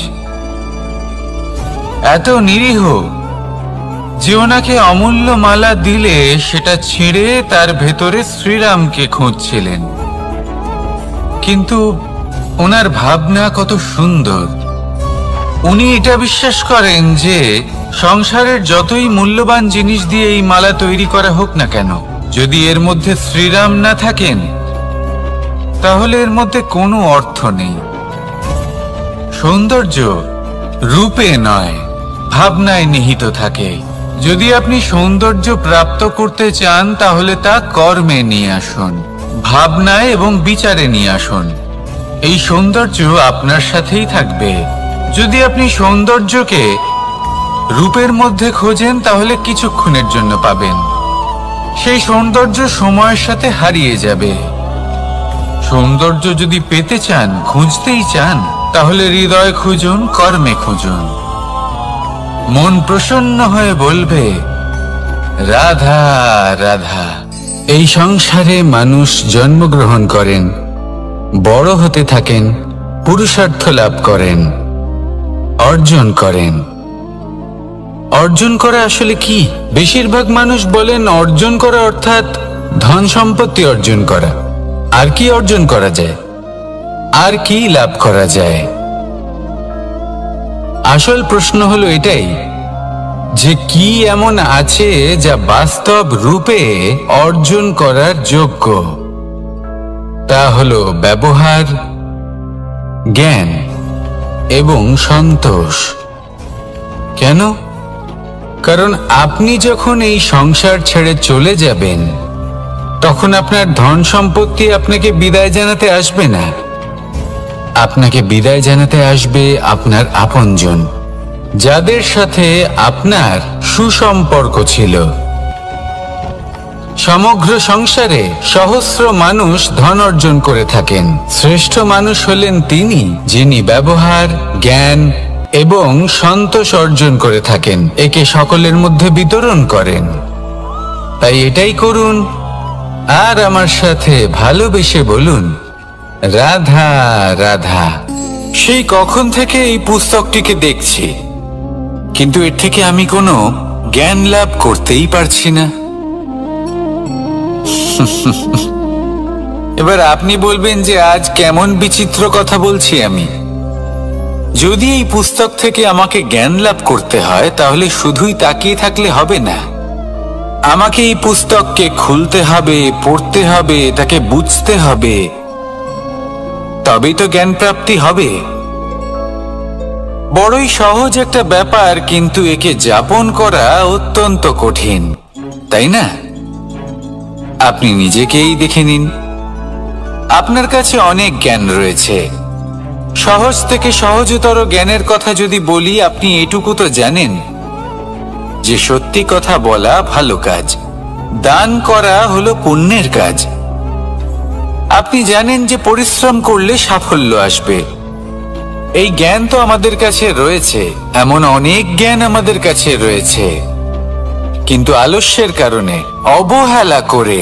এত নিরীহ যে ওনাকে অমূল্য মালা দিলে সেটা ছিঁড়ে তার ভেতরে শ্রীরামকে খুঁজছিলেন। কিন্তু ওনার ভাবনা কত সুন্দর। উনি এটা বিশ্বাস করেন যে সংসারের যতই মূল্যবান জিনিস দিয়ে এই মালা তৈরি করা হোক না কেন, যদি এর মধ্যে শ্রীরাম না থাকেন তাহলে এর মধ্যে কোনো অর্থ নেই। সৌন্দর্য রূপে নয়, ভাবনায় নিহিত থাকে। যদি আপনি সৌন্দর্য প্রাপ্ত করতে চান তাহলে তা কর্মে নিয়ে আসুন, ভাবনায় এবং বিচারে নিয়ে আসুন। এই সৌন্দর্য আপনার সাথেই থাকবে। যদি আপনি সৌন্দর্যকে রূপের মধ্যে খোঁজেন তাহলে কিছুক্ষণের জন্য পাবেন, সেই সৌন্দর্য সময়ের সাথে হারিয়ে যাবে। সৌন্দর্য যদি পেতে চান, খুঁজতেই চান, তাহলে হৃদয় খুঁজুন, কর্মে খুঁজুন। মন প্রসন্ন হয়ে বলবে রাধা রাধা। এই সংসারে মানুষ জন্মগ্রহণ করেন, বড় হতে থাকেন, পুরুষার্থ লাভ করেন, অর্জন করেন। অর্জন করা আসলে কি? বেশিরভাগ মানুষ বলেন অর্জন করা অর্থাৎ ধন সম্পত্তি অর্জন করা। আর কি অর্জন করা যায়? আর কি লাভ করা যায়? আসল প্রশ্ন হলো এটাই যে কি এমন আছে যা বাস্তব রূপে অর্জন করার যোগ্য। তা হলো ব্যবহার, জ্ঞান এবং সন্তোষ। কেন? কারণ আপনি যখন এই সংসার ছেড়ে চলে যাবেন তখন আপনার ধন সম্পত্তি আপনাকে বিদায় জানাতে আসবে না। আপনাকে বিদায় জানাতে আসবে আপনার আপনজন, যাদের সাথে আপনার সুসম্পর্ক ছিল। সমগ্র সংসারে সহস্র মানুষ ধন অর্জন করে থাকেন। শ্রেষ্ঠ মানুষ হলেন তিনি যিনি ব্যবহার, জ্ঞান এবং সন্তোষ অর্জন করে থাকেন, একে সকলের মধ্যে বিতরণ করেন। তাই এটাই করুন আর আমার সাথে ভালোবেসে বলুন রাধা রাধা। সেই কখন থেকে এই পুস্তকটিকে দেখছি, কিন্তু এর থেকে আমি কোনো জ্ঞান লাভ করতেই পারছি না। এবার আপনি বলবেন যে আজ কেমন বিচিত্র কথা বলছি আমি। যদি এই পুস্তক থেকে আমাকে জ্ঞান লাভ করতে হয় তাহলে শুধুই তাকিয়ে থাকলে হবে না। আমাকে এই পুস্তককে খুলতে হবে, পড়তে হবে, তাকে বুঝতে হবে, তবেই তো জ্ঞান প্রাপ্তি হবে। বড়ই সহজ একটা ব্যাপার, কিন্তু একে যাপন করা অত্যন্ত কঠিন, তাই না? আপনি নিজেকেই দেখে নিন। আপনার কাছে অনেক জ্ঞান রয়েছে। সহজ থেকে সহজতর জ্ঞানের কথা যদি বলি, আপনি এটুকু তো জানেন যে সত্যি কথা বলা ভালো কাজ, দান করা হলো পুণ্যের কাজ। আপনি জানেন যে পরিশ্রম করলে সাফল্য আসবে। এই জ্ঞান তো আমাদের কাছে রয়েছে, এমন অনেক জ্ঞান আমাদের কাছে রয়েছে, কিন্তু আলস্যের কারণে, অবহেলা করে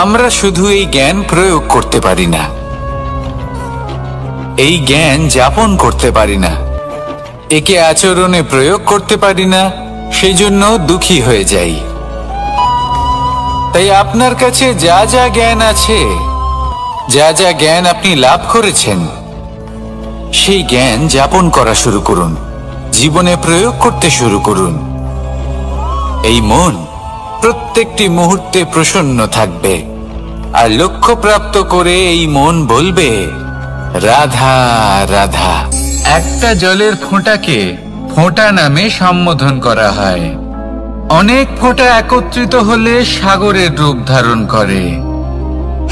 আমরা শুধু এই জ্ঞান প্রয়োগ করতে পারি না, এই জ্ঞান যাপন করতে পারি না, একে আচরণে প্রয়োগ করতে পারি না, সেই জন্য দুঃখী হয়ে যাই। তাই আপনার কাছে যা যা জ্ঞান আছে, যা যা জ্ঞান আপনি লাভ করেছেন, সেই জ্ঞান যাপন করা শুরু করুন, জীবনে প্রয়োগ করতে শুরু করুন। এই মন প্রত্যেকটি মুহূর্তে প্রসন্ন থাকবে, আর লক্ষ্য প্রাপ্ত করে এই মন বলবে রাধা রাধা। একটা জলের ফোঁটাকে ফোঁটা নামে সম্বোধন করা হয়। অনেক ফোঁটা একত্রিত হলে সাগরের রূপ ধারণ করে।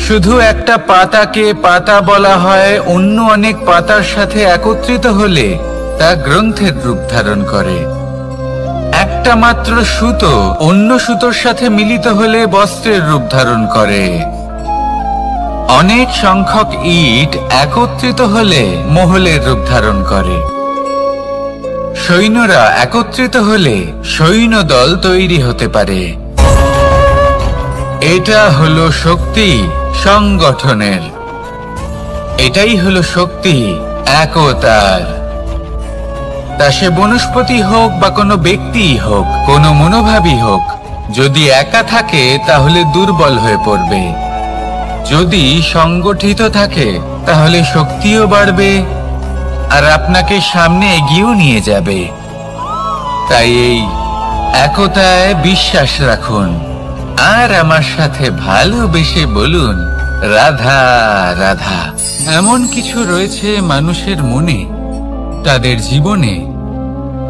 শুধু একটা পাতাকে পাতা বলা হয়, অন্য অনেক পাতার সাথে একত্রিত হলে তা গ্রন্থের রূপ ধারণ করে। একটা মাত্র সুতো অন্য সুতোর সাথে মিলিত হলে বস্ত্রের রূপ ধারণ করে। অনেক সংখ্যক ইট একত্রিত হলে মহলের রূপ ধারণ করে। সৈন্যরা একত্রিত হলে সৈন্যদল তৈরি হতে পারে। এটা হলো শক্তি সংগঠনের। এটাই হলো শক্তি একতার। তা সে বনস্পতি হোক বা কোনো ব্যক্তি হোক, কোনো মনোভাবই হোক, যদি একা থাকে তাহলে দুর্বল হয়ে পড়বে। যদি সংগঠিত থাকে তাহলে শক্তিও বাড়বে আর আপনাকে সামনে এগিয়েও নিয়ে যাবে। তাই এই একতায় বিশ্বাস রাখুন আর আমার সাথে ভালোবেসে বলুন, রাধা রাধা। এমন কিছু রয়েছে মানুষের মনে, তাদের জীবনে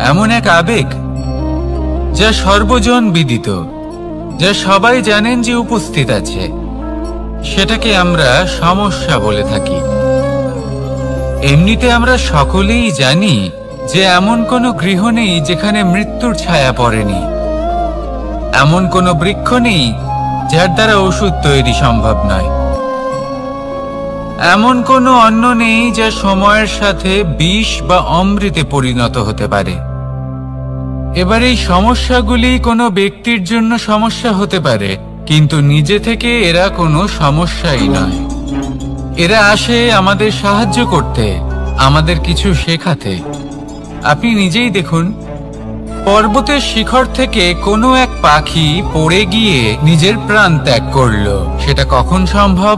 এমন এক আবেগ যা সর্বজন বিদিত, যা সবাই জানেন যে উপস্থিত আছে। সেটাকে আমরা সমস্যা বলে থাকি। এমনিতে আমরা সকলেই জানি যে এমন কোনো গৃহ নেই যেখানে মৃত্যুর ছায়া পড়েনি। এমন কোনো বৃক্ষ নেই যার দ্বারা ওষুধ তৈরি সম্ভব নয়। এমন কোনো অন্ন নেই যা সময়ের সাথে বিষ বা অমৃতে পরিণত হতে পারে। এবার এই সমস্যাগুলি কোনো ব্যক্তির জন্য সমস্যা হতে পারে, কিন্তু নিজে থেকে এরা কোনো সমস্যাই নয়। এরা আসে আমাদের সাহায্য করতে, আমাদের কিছু শেখাতে। আপনি নিজেই দেখুন, পর্বতের শিখর থেকে কোনো এক পাখি পড়ে গিয়ে নিজের প্রাণ ত্যাগ করলো। সেটা কখন সম্ভব?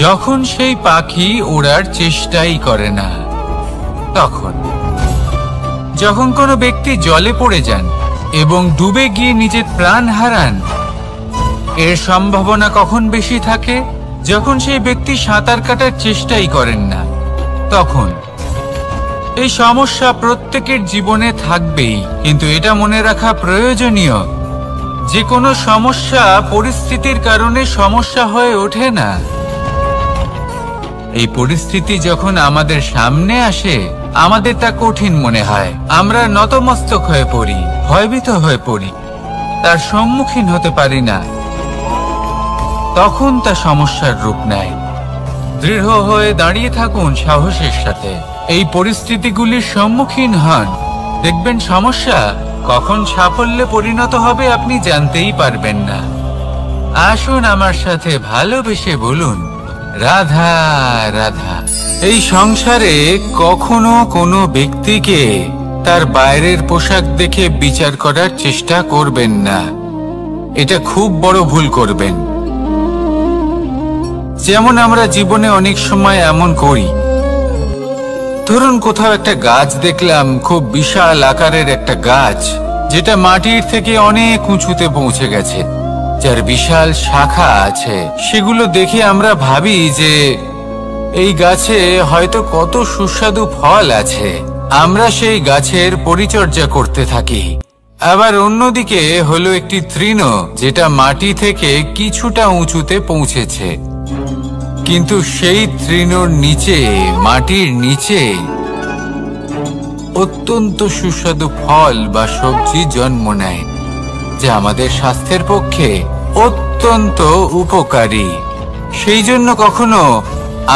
যখন সেই পাখি ওড়ার চেষ্টাই করে না। তখন যখন কোনো ব্যক্তি জলে পড়ে যান এবং ডুবে গিয়ে নিজের প্রাণ হারান, এর সম্ভাবনা কখন বেশি থাকে? যখন সেই ব্যক্তি সাঁতার কাটার চেষ্টাই করেন না। তখন এই সমস্যা প্রত্যেকের জীবনে থাকবেই, কিন্তু এটা মনে রাখা প্রয়োজনীয় যে কোনো সমস্যা পরিস্থিতির কারণে সমস্যা হয়ে ওঠে না। এই পরিস্থিতি যখন আমাদের সামনে আসে, আমাদের তা কঠিন মনে হয়। আমরা নতমস্তক হয়ে পড়ি, ভয়ভীত হয়ে পড়ি, তার সম্মুখীন হতে পারি না। তখন তা সমস্যার রূপ নেয়। দৃঢ় হয়ে দাঁড়িয়ে থাকুন সাহসের সাথে। এই পরিস্থিতিগুলির সম্মুখীন হন, দেখবেন সমস্যা কখন সাফল্যে পরিণত হবে আপনি জানতেই পারবেন না। আসুন আমার সাথে ভালোবেসে বলুন, রাধা রাধা। এই সংসারে কখনো কোনো ব্যক্তিকে তার বাইরের পোশাক দেখে বিচার করার চেষ্টা করবেন না। এটা খুব বড় ভুল করবেন। যেমন আমরা জীবনে অনেক সময় এমন করি। ধরুন কোথাও একটা গাছ দেখলাম, খুব বিশাল আকারের একটা গাছ, যেটা মাটির থেকে অনেক উঁচুতে পৌঁছে গেছে, যার বিশাল শাখা আছে। সেগুলো দেখে আমরা ভাবি যে এই গাছে হয়তো কত সুস্বাদু ফল আছে। আমরা সেই গাছের পরিচর্যা করতে থাকি। আবার অন্যদিকে হলো একটি তৃণ, যেটা মাটি থেকে কিছুটা উঁচুতে পৌঁছেছে, কিন্তু সেই তৃণর নিচে, মাটির নিচে অত্যন্ত সুস্বাদু ফল বা সবজি জন্ম নেয়, যা আমাদের স্বাস্থ্যের পক্ষে অত্যন্ত উপকারী। সেই জন্য কখনো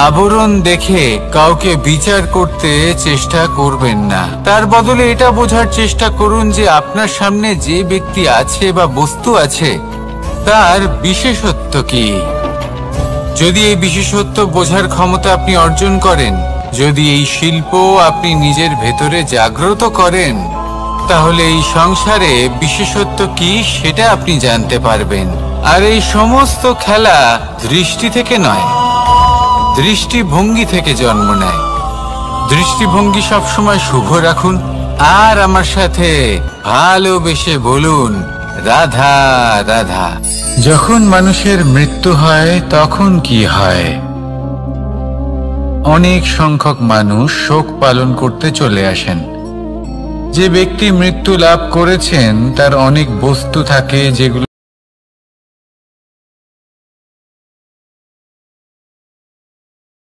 আবরণ দেখে কাউকে বিচার করতে চেষ্টা করবেন না। তার বদলে এটা বোঝার চেষ্টা করুন যে আপনার সামনে যে ব্যক্তি আছে বা বস্তু আছে, তার বিশেষত্ব কি। যদি এই বিশেষত্ব বোঝার ক্ষমতা আপনি অর্জন করেন, যদি এই শিল্প আপনি নিজের ভেতরে জাগ্রত করেন, তাহলে এই সংসারে বিশেষত্ব কি সেটা আপনি জানতে পারবেন। আর এই সমস্ত খেলা দৃষ্টি থেকে নয়, দৃষ্টিভঙ্গি থেকে জন্ম নেয়। দৃষ্টিভঙ্গি সবসময় শুভ রাখুন আর আমার সাথে ভালোবেসে বলুন, রাধা রাধা। যখন মানুষের মৃত্যু হয় তখন কি হয়? অনেক সংখ্যক মানুষ শোক পালন করতে চলে আসেন, যে ব্যক্তি মৃত্যু লাভ করেছেন তার অনেক বস্তু থাকে যেগুলো